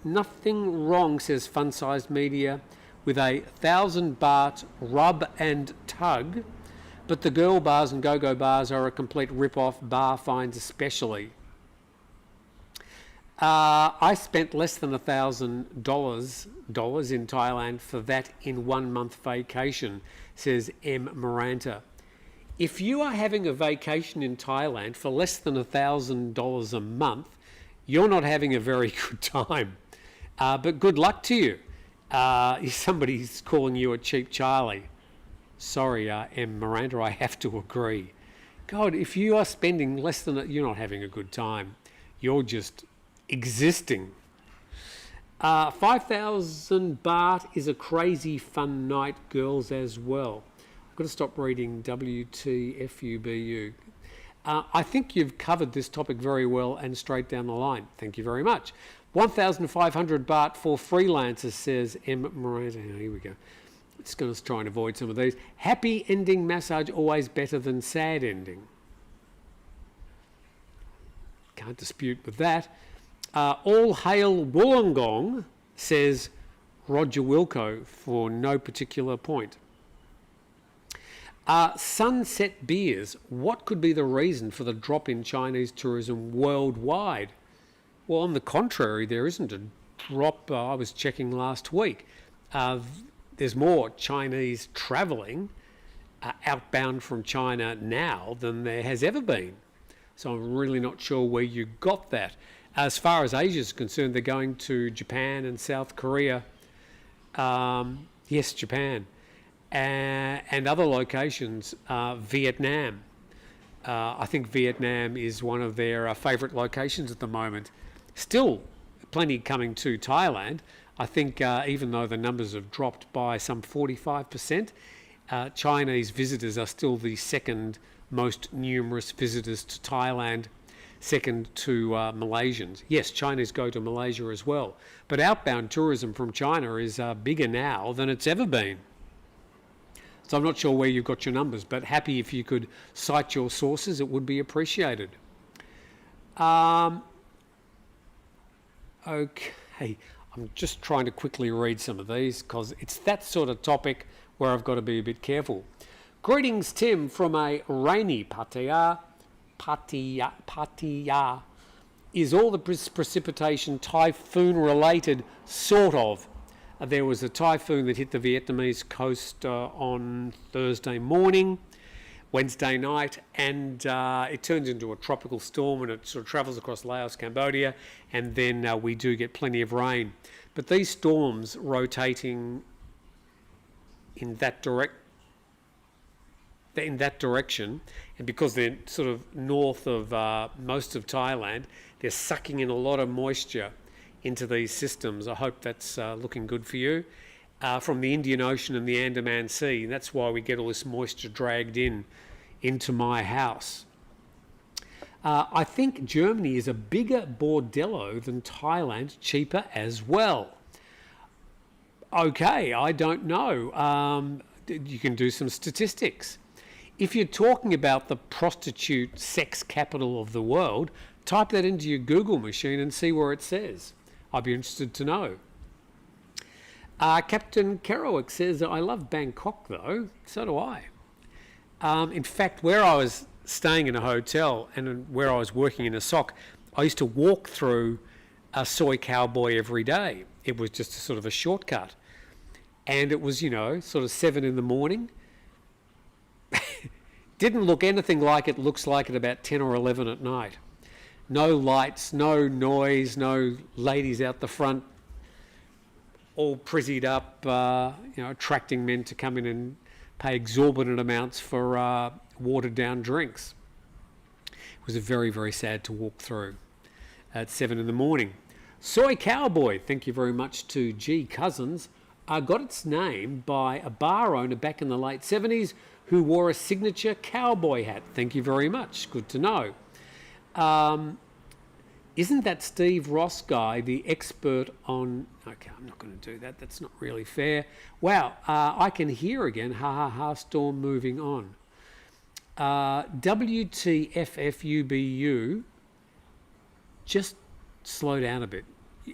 Nothing wrong, says Fun-Sized Media, with 1,000 baht rub and tug, but the girl bars and go-go bars are a complete rip-off, bar fines especially. I spent less than $1,000 in Thailand for that in 1 month vacation, says M. Maranta. If you are having a vacation in Thailand for less than $1,000 a month, you're not having a very good time. But good luck to you. If somebody's calling you a cheap Charlie. Sorry, M. Miranda, I have to agree. God, if you are spending less than you're not having a good time. You're just existing. 5,000 baht is a crazy fun night, girls, as well. I've got to stop reading WTFUBU. I think you've covered this topic very well and straight down the line. Thank you very much. 1,500 baht for freelancers, says M. Miranda. Here we go. Just going to try and avoid some of these. Happy ending massage always better than sad ending. Can't dispute with that. All hail Wollongong, says Roger Wilco, for no particular point. Sunset Beers, what could be the reason for the drop in Chinese tourism worldwide? Well, on the contrary, there isn't a drop. I was checking last week. There's more Chinese travelling outbound from China now than there has ever been. So I'm really not sure where you got that. As far as Asia is concerned, they're going to Japan and South Korea. Yes, Japan. And other locations, Vietnam. I think Vietnam is one of their favourite locations at the moment. Still plenty coming to Thailand. I think even though the numbers have dropped by some 45%, Chinese visitors are still the second most numerous visitors to Thailand, second to Malaysians. Yes, Chinese go to Malaysia as well. But outbound tourism from China is bigger now than it's ever been. So I'm not sure where you've got your numbers, but happy if you could cite your sources, it would be appreciated. Okay, I'm just trying to quickly read some of these because it's that sort of topic where I've got to be a bit careful. Greetings, Tim, from a rainy Pattaya. Pattaya. Is all the precipitation typhoon related? Sort of. There was a typhoon that hit the Vietnamese coast on Thursday morning, Wednesday night, and it turns into a tropical storm and it sort of travels across Laos, Cambodia, and then we do get plenty of rain. But these storms rotating in that direction, and because they're sort of north of most of Thailand, they're sucking in a lot of moisture into these systems. I hope that's looking good for you. From the Indian Ocean and the Andaman Sea. That's why we get all this moisture dragged into my house. I think Germany is a bigger bordello than Thailand, cheaper as well. Okay, I don't know. You can do some statistics. If you're talking about the prostitute sex capital of the world, type that into your Google machine and see where it says. I'd be interested to know. Captain Kerouac says, I love Bangkok though. So do I. In fact, where I was staying in a hotel and where I was working in a sock, I used to walk through a Soy Cowboy every day. It was just a sort of a shortcut. And it was, sort of 7 in the morning. Didn't look anything like it looks like at about 10 or 11 at night. No lights, no noise, no ladies out the front, all prizzied up, attracting men to come in and pay exorbitant amounts for watered down drinks. It was very, very sad to walk through at 7 in the morning. Soy Cowboy, thank you very much to G. Cousins, got its name by a bar owner back in the late 70s who wore a signature cowboy hat. Thank you very much. Good to know. Isn't that Steve Ross guy the expert on... Okay, I'm not going to do that. That's not really fair. Wow, I can hear again. Ha ha ha, storm moving on. WTFFUBU, just slow down a bit.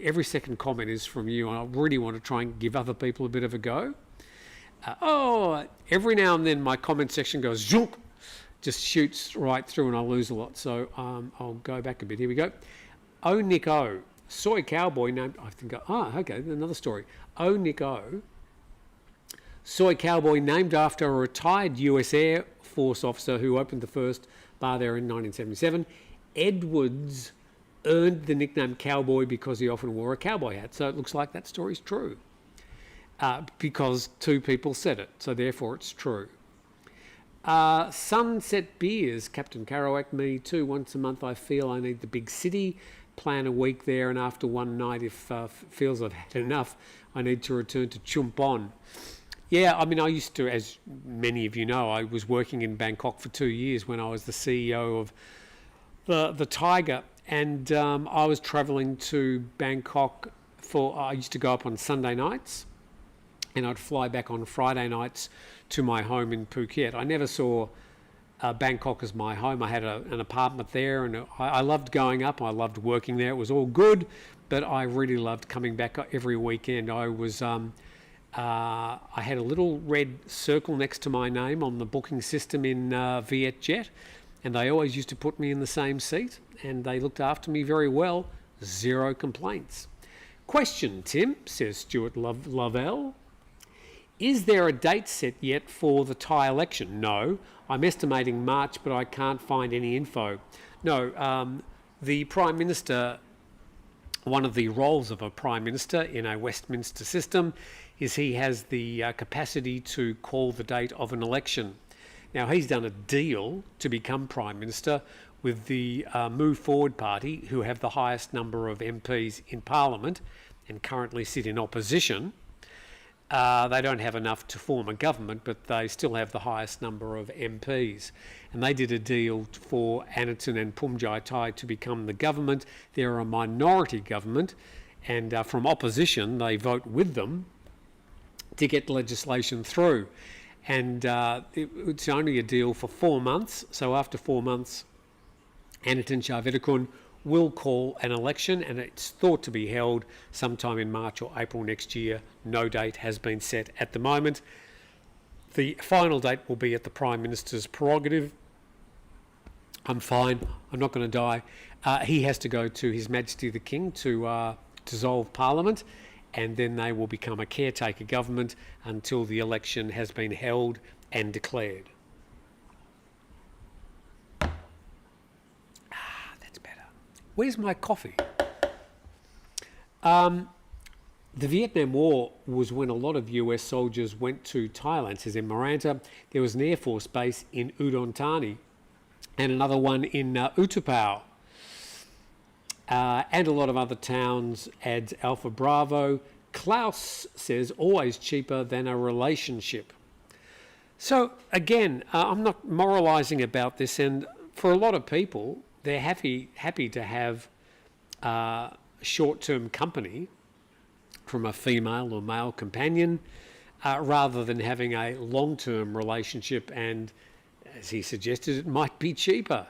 Every second comment is from you, and I really want to try and give other people a bit of a go. Every now and then my comment section goes zoom, just shoots right through and I lose a lot. So I'll go back a bit. Here we go. Oh, Nick O. Soy Cowboy named... okay, another story. Oh, Nick O. Soy Cowboy named after a retired US Air Force officer who opened the first bar there in 1977. Edwards earned the nickname Cowboy because he often wore a cowboy hat. So it looks like that story's true. Because 2 people said it, so therefore it's true. Sunset Beers, Captain Kerouac, me too. Once a month I feel I need the big city, plan a week there, and after one night, if feels I've had enough, I need to return to Chumpon. Yeah, I mean, I used to, as many of you know, I was working in Bangkok for 2 years when I was the CEO of the Tiger, and I was travelling to Bangkok I used to go up on Sunday nights, and I'd fly back on Friday nights to my home in Phuket. I never saw Bangkok as my home. I had an apartment there, and I loved going up. I loved working there. It was all good, but I really loved coming back every weekend. I had a little red circle next to my name on the booking system in VietJet, and they always used to put me in the same seat, and they looked after me very well. 0 complaints. Question, Tim, says Stuart Lovell. Is there a date set yet for the Thai election? No. I'm estimating March, but I can't find any info. No, the Prime Minister, one of the roles of a Prime Minister in a Westminster system is he has the capacity to call the date of an election. Now, he's done a deal to become Prime Minister with the Move Forward Party, who have the highest number of MPs in Parliament and currently sit in opposition. They don't have enough to form a government, but they still have the highest number of MPs. And they did a deal for Aniton and Pumjai Thai to become the government. They're a minority government, and from opposition, they vote with them to get legislation through. And it's only a deal for 4 months. So after 4 months, Aniton Charvitikun will call an election, and it's thought to be held sometime in March or April next year. No date has been set at the moment. The final date will be at the Prime Minister's prerogative. I'm fine. I'm not going to die. He has to go to His Majesty the King to dissolve Parliament, and then they will become a caretaker government until the election has been held and declared. Where's my coffee? The Vietnam War was when a lot of US soldiers went to Thailand, says in Maranta. There was an Air Force base in Udon Thani and another one in Utapao. And a lot of other towns, adds Alpha Bravo. Klaus says, always cheaper than a relationship. So again, I'm not moralising about this, and for a lot of people, they're happy to have short-term company from a female or male companion rather than having a long-term relationship, and as he suggested, it might be cheaper.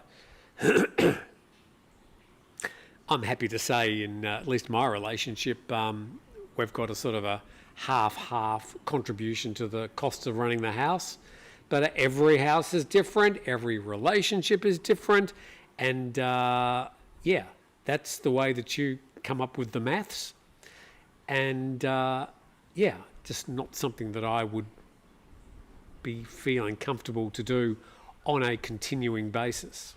I'm happy to say in at least my relationship, we've got a sort of a half contribution to the cost of running the house. But every house is different, every relationship is different, and yeah, that's the way that you come up with the maths. And yeah, just not something that I would be feeling comfortable to do on a continuing basis.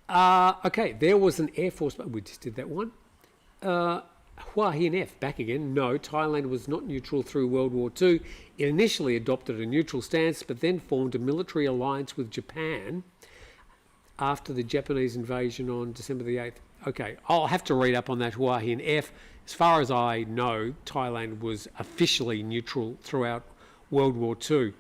Okay, there was an Air Force, we just did that one. Hua Hin F, back again. No, Thailand was not neutral through World War II. It initially adopted a neutral stance, but then formed a military alliance with Japan after the Japanese invasion on December the 8th. Okay, I'll have to read up on that Hua Hin F. As far as I know, Thailand was officially neutral throughout World War II.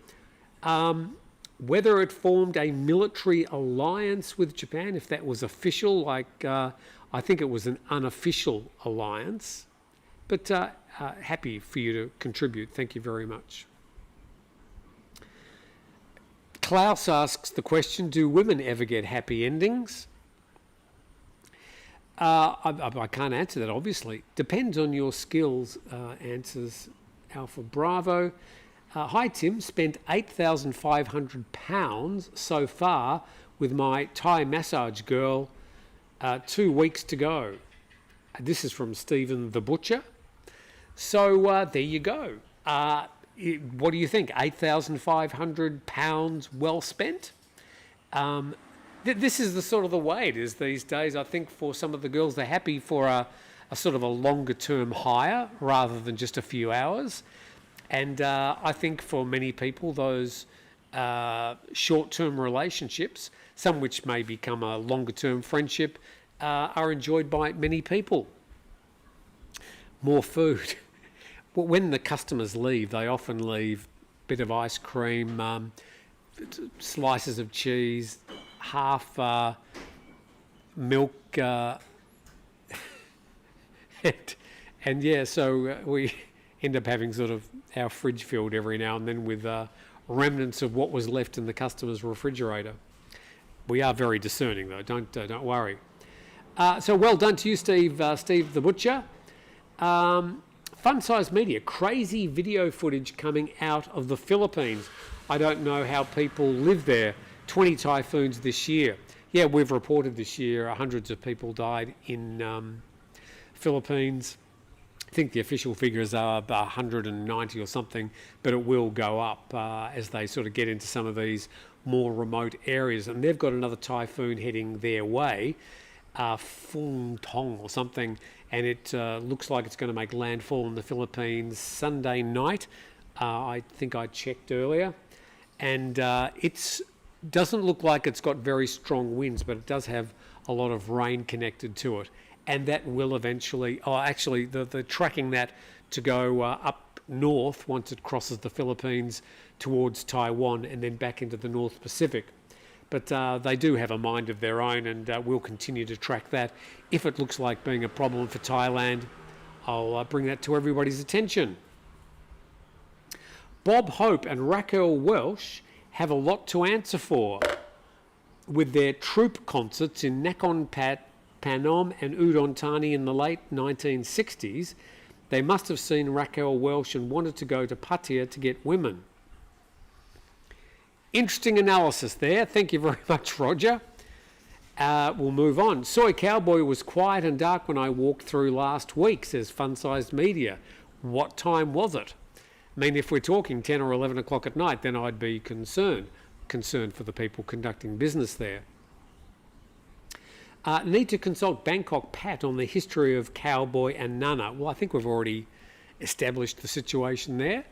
Whether it formed a military alliance with Japan, if that was official, like I think it was an unofficial alliance, but happy for you to contribute. Thank you very much. Klaus asks the question, do women ever get happy endings? I can't answer that, obviously. Depends on your skills, answers Alpha Bravo. Hi, Tim. Spent £8,500 so far with my Thai massage girl. 2 weeks to go. This is from Stephen the Butcher. So there you go. What do you think? £8,500 well spent? This is the sort of the way it is these days. I think for some of the girls, they're happy for a sort of a longer term hire rather than just a few hours. And I think for many people, those short-term relationships, some which may become a longer-term friendship, are enjoyed by many people. More food. Well, when the customers leave, they often leave a bit of ice cream, slices of cheese, half milk, and yeah, so we end up having sort of our fridge filled every now and then with remnants of what was left in the customer's refrigerator. We are very discerning, though. Don't worry. So well done to you, Steve the Butcher. Fun Size Media, crazy video footage coming out of the Philippines. I don't know how people live there. 20 typhoons this year. Yeah, we've reported this year hundreds of people died in Philippines. I think the official figures are 190 or something, but it will go up as they sort of get into some of these more remote areas. And they've got another typhoon heading their way, Phung Thong or something, and it looks like it's going to make landfall in the Philippines Sunday night. I think I checked earlier. And it doesn't look like it's got very strong winds, but it does have a lot of rain connected to it. And that will eventually, they're tracking that to go up north once it crosses the Philippines towards Taiwan and then back into the North Pacific. But they do have a mind of their own, and we'll continue to track that. If it looks like being a problem for Thailand, I'll bring that to everybody's attention. Bob Hope and Raquel Welch have a lot to answer for. With their troop concerts in Nakhon Phanom and Udon Thani in the late 1960s, they must have seen Raquel Welch and wanted to go to Pattaya to get women. Interesting analysis there. Thank you very much, Roger. We'll move on. Soy Cowboy was quiet and dark when I walked through last week, says Fun-Sized Media. What time was it? I mean, if we're talking 10 or 11 o'clock at night, then I'd be concerned for the people conducting business there. Need to consult Bangkok Pat on the history of Cowboy and Nana. Well, I think we've already established the situation there,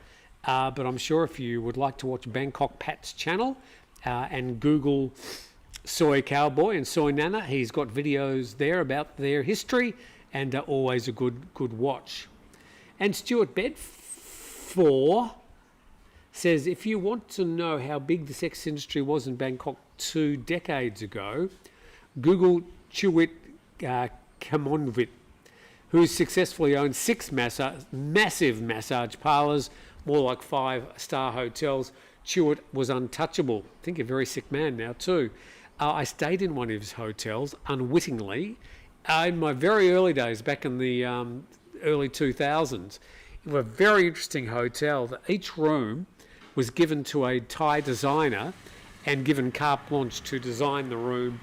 but I'm sure if you would like to watch Bangkok Pat's channel and Google Soy Cowboy and Soy Nana, he's got videos there about their history and always a good watch. And Stuart Bedford says, if you want to know how big the sex industry was in Bangkok 2 decades ago, Google Chuit Kamonvit, who successfully owned 6 massive massage parlours, more like 5-star hotels. Chuit was untouchable. I think a very sick man now too. I stayed in one of his hotels unwittingly in my very early days, back in the early 2000s. It was a very interesting hotel that each room was given to a Thai designer and given carte blanche to design the room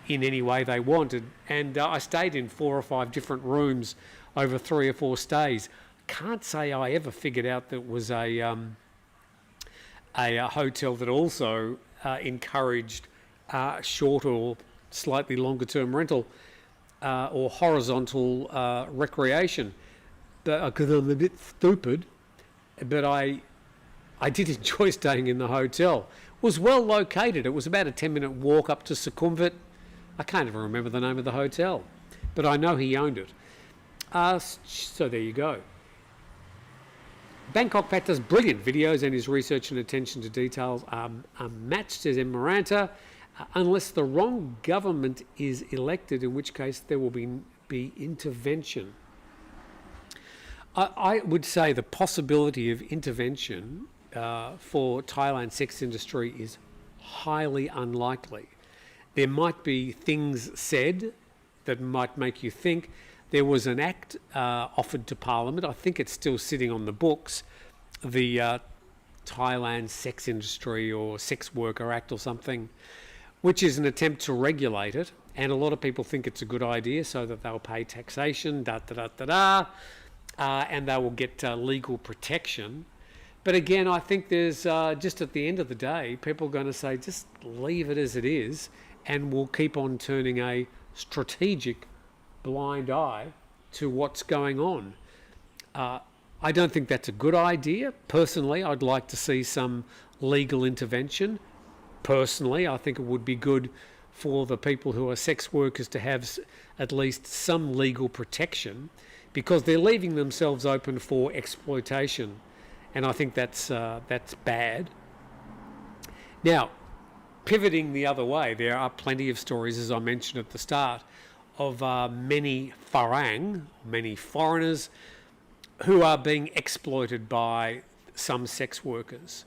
in any way they wanted. And I stayed in 4 or 5 different rooms over 3 or 4 stays. Can't say I ever figured out that it was a hotel that also encouraged short or slightly longer term rental or horizontal recreation. Because I'm a bit stupid, but I did enjoy staying in the hotel. It was well located. It was about a 10-minute walk up to Sukhumvit. I can't even remember the name of the hotel, but I know he owned it. So there you go. Bangkok Pat does brilliant videos, and his research and attention to details are matched, says M. Maranta, unless the wrong government is elected, in which case there will be intervention. I would say the possibility of intervention for Thailand's sex industry is highly unlikely. There might be things said that might make you think. There was an act offered to Parliament, I think it's still sitting on the books, the Thailand Sex Industry or Sex Worker Act or something, which is an attempt to regulate it, and a lot of people think it's a good idea so that they'll pay taxation, and they will get legal protection. But again, I think there's, just at the end of the day, people are going to say, just leave it as it is, and we'll keep on turning a strategic blind eye to what's going on. I don't think that's a good idea. Personally, I'd like to see some legal intervention. Personally, I think it would be good for the people who are sex workers to have at least some legal protection, because they're leaving themselves open for exploitation, and I think that's bad. Now, pivoting the other way, there are plenty of stories, as I mentioned at the start, of many PHANG, many foreigners, who are being exploited by some sex workers,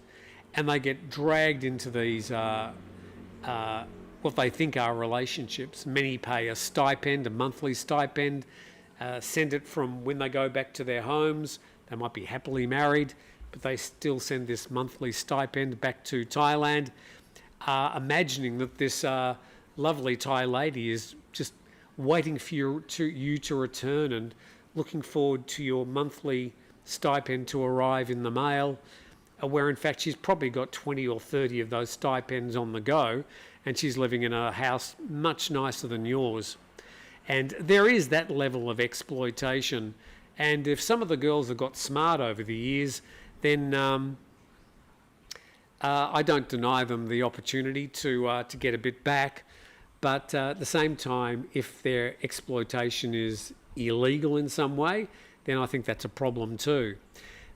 and they get dragged into these what they think are relationships. Many pay a stipend, a monthly stipend, send it from when they go back to their homes. They might be happily married, but they still send this monthly stipend back to Thailand, imagining that this lovely Thai lady is just waiting for you to return and looking forward to your monthly stipend to arrive in the mail, where in fact she's probably got 20 or 30 of those stipends on the go, and she's living in a house much nicer than yours. And there is that level of exploitation. And if some of the girls have got smart over the years, then I don't deny them the opportunity to get a bit back. But at the same time, if their exploitation is illegal in some way, then I think that's a problem too.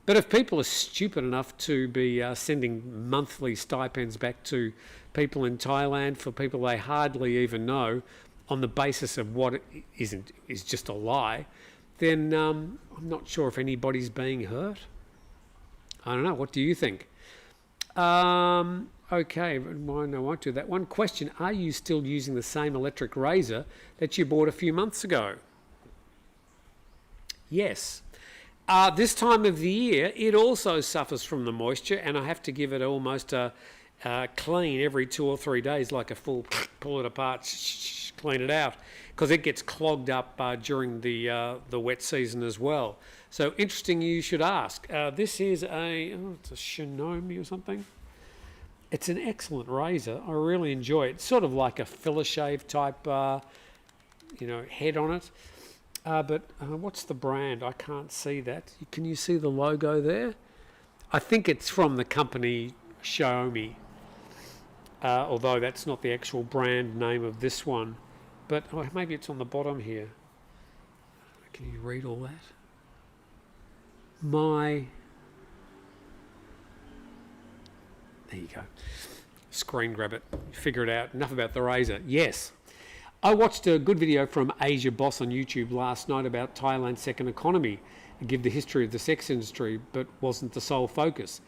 But if people are stupid enough to be sending monthly stipends back to people in Thailand for people they hardly even know, on the basis of what is just a lie, then I'm not sure if anybody's being hurt. I don't know. What do you think? Okay, no, I won't do that. One question: are you still using the same electric razor that you bought a few months ago? Yes. This time of the year, it also suffers from the moisture, and I have to give it almost a clean every 2 or 3 days, like a full pull it apart, clean it out, because it gets clogged up during the wet season as well. So interesting you should ask. This is it's a Shinomi or something. It's an excellent razor. I really enjoy it. It's sort of like a filler shave type, head on it. But what's the brand? I can't see that. Can you see the logo there? I think it's from the company Xiaomi, although that's not the actual brand name of this one. But maybe it's on the bottom here. Can you read all that? There you go. Screen grab it. Figure it out. Enough about the razor. Yes. I watched a good video from Asia Boss on YouTube last night about Thailand's second economy and give the history of the sex industry, but wasn't the sole focus.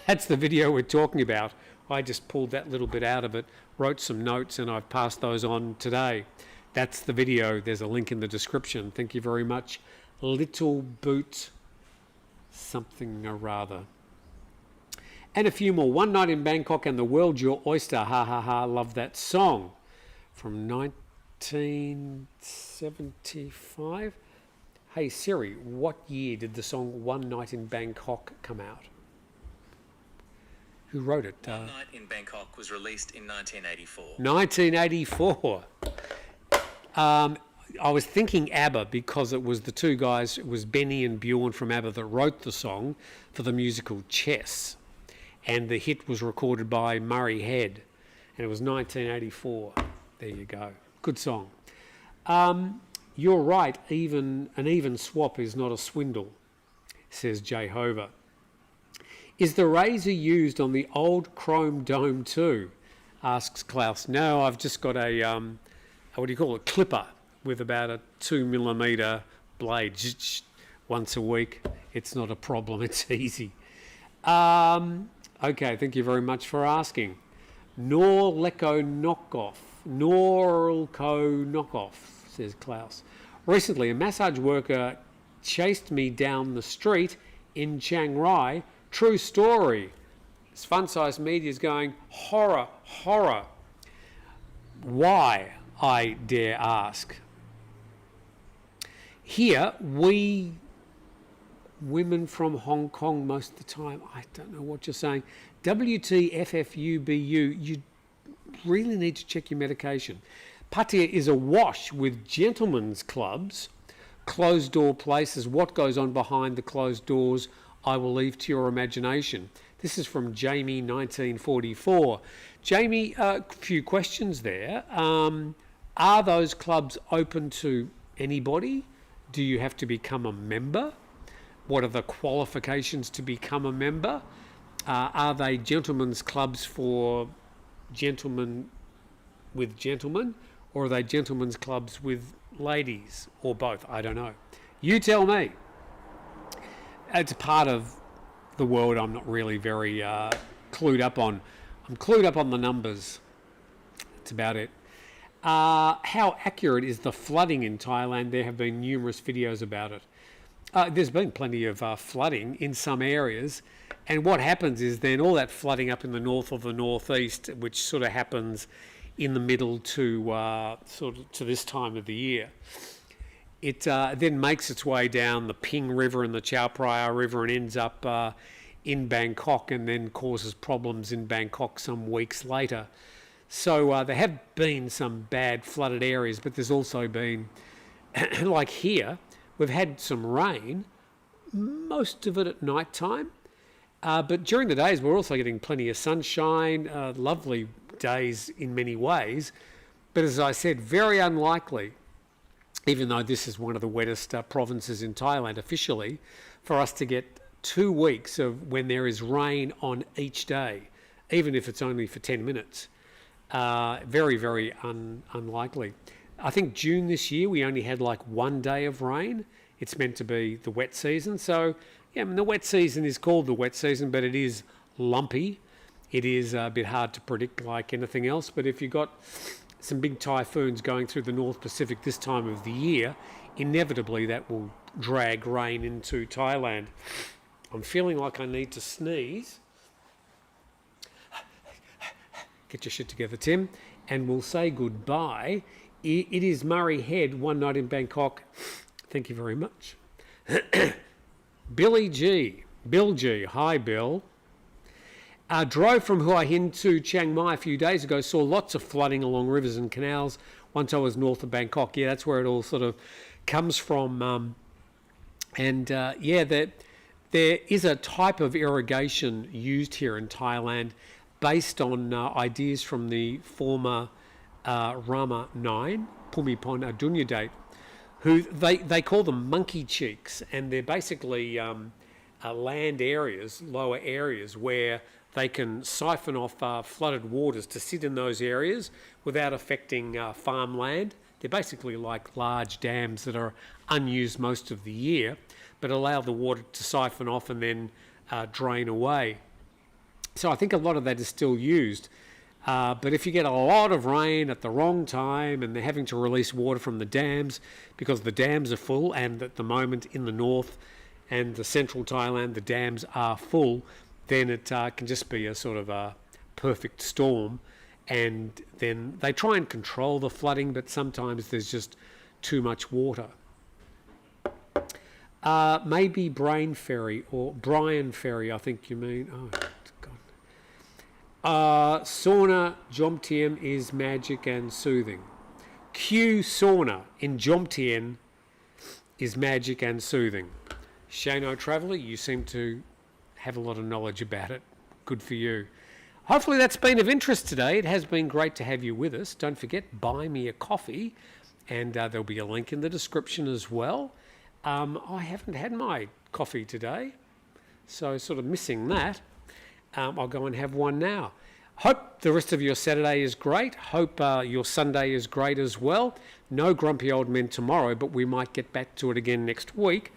That's the video we're talking about. I just pulled that little bit out of it, wrote some notes, and I've passed those on today. That's the video. There's a link in the description. Thank you very much Little Boot something or other. And a few more. One Night in Bangkok and the World's Your Oyster. Ha ha ha. Love that song. From 1975. Hey Siri, what year did the song One Night in Bangkok come out? Who wrote it? One Night in Bangkok was released in 1984. 1984. I was thinking ABBA because it was the two guys, it was Benny and Bjorn from ABBA that wrote the song for the musical Chess. And the hit was recorded by Murray Head. And it was 1984. There you go. Good song. You're right, an even swap is not a swindle, says Jehovah. Is the razor used on the old chrome dome too? Asks Klaus. No, I've just got a, what do you call it, clipper with about a 2mm blade. Once a week. It's not a problem, it's easy. Okay, thank you very much for asking. Norlco knockoff, says Klaus. Recently, a massage worker chased me down the street in Chiang Rai. True story. This Fun Size Media is going, horror, horror. Why, I dare ask? Here, we women from Hong Kong most of the time, I don't know what you're saying. WTFFUBU, you really need to check your medication. Pattaya is awash with gentlemen's clubs, closed door places. What goes on behind the closed doors, I will leave to your imagination. This is from Jamie, 1944. Jamie, a few questions there. Are those clubs open to anybody? Do you have to become a member? What are the qualifications to become a member? Are they gentlemen's clubs for gentlemen with gentlemen, or are they gentlemen's clubs with ladies, or both? I don't know. You tell me. It's a part of the world I'm not really very clued up on. I'm clued up on the numbers. That's about it. How accurate is the flooding in Thailand? There have been numerous videos about it. There's been plenty of flooding in some areas, and what happens is then all that flooding up in the north or the northeast, which sort of happens in the middle to to this time of the year, it then makes its way down the Ping River and the Chao Phraya River and ends up in Bangkok, and then causes problems in Bangkok some weeks later. So there have been some bad flooded areas, but there's also been, like here, we've had some rain, most of it at night time, but during the days we're also getting plenty of sunshine, lovely days in many ways. But as I said, very unlikely, even though this is one of the wettest provinces in Thailand officially, for us to get 2 weeks of when there is rain on each day, even if it's only for 10 minutes. Very, very unlikely. I think June this year we only had like 1 day of rain. It's meant to be the wet season. So, yeah, I mean, the wet season is called the wet season, but it is lumpy. It is a bit hard to predict like anything else. But if you've got some big typhoons going through the North Pacific this time of the year, inevitably that will drag rain into Thailand. I'm feeling like I need to sneeze. Get your shit together, Tim. And we'll say goodbye. It is Murray Head, One Night in Bangkok. Thank you very much. Bill G. Hi, Bill. Drove from Hua Hin to Chiang Mai a few days ago. Saw lots of flooding along rivers and canals. Once I was north of Bangkok. Yeah, that's where it all sort of comes from. There is a type of irrigation used here in Thailand based on ideas from the former Rama 9, Pumipon Adunyadate, who they call them monkey cheeks, and they're basically land areas, lower areas, where they can siphon off flooded waters to sit in those areas without affecting farmland. They're basically like large dams that are unused most of the year, but allow the water to siphon off and then drain away. So I think a lot of that is still used. But if you get a lot of rain at the wrong time and they're having to release water from the dams because the dams are full, and at the moment in the north and the central Thailand the dams are full, then it can just be a sort of a perfect storm. And then they try and control the flooding, but sometimes there's just too much water. Maybe Brain Ferry or Brian Ferry, I think you mean. Oh, God. Sauna Jomtien is magic and soothing. Q sauna in Jomtien is magic and soothing. Shano Traveller, you seem to have a lot of knowledge about it. Good for you. Hopefully that's been of interest today. It has been great to have you with us. Don't forget, buy me a coffee, and there'll be a link in the description as well. I haven't had my coffee today, so sort of missing that. I'll go and have one now. Hope the rest of your Saturday is great. Hope your Sunday is great as well. No grumpy old men tomorrow, but we might get back to it again next week.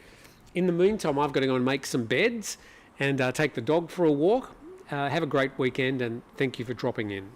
In the meantime, I've got to go and make some beds and take the dog for a walk. Have a great weekend, and thank you for dropping in.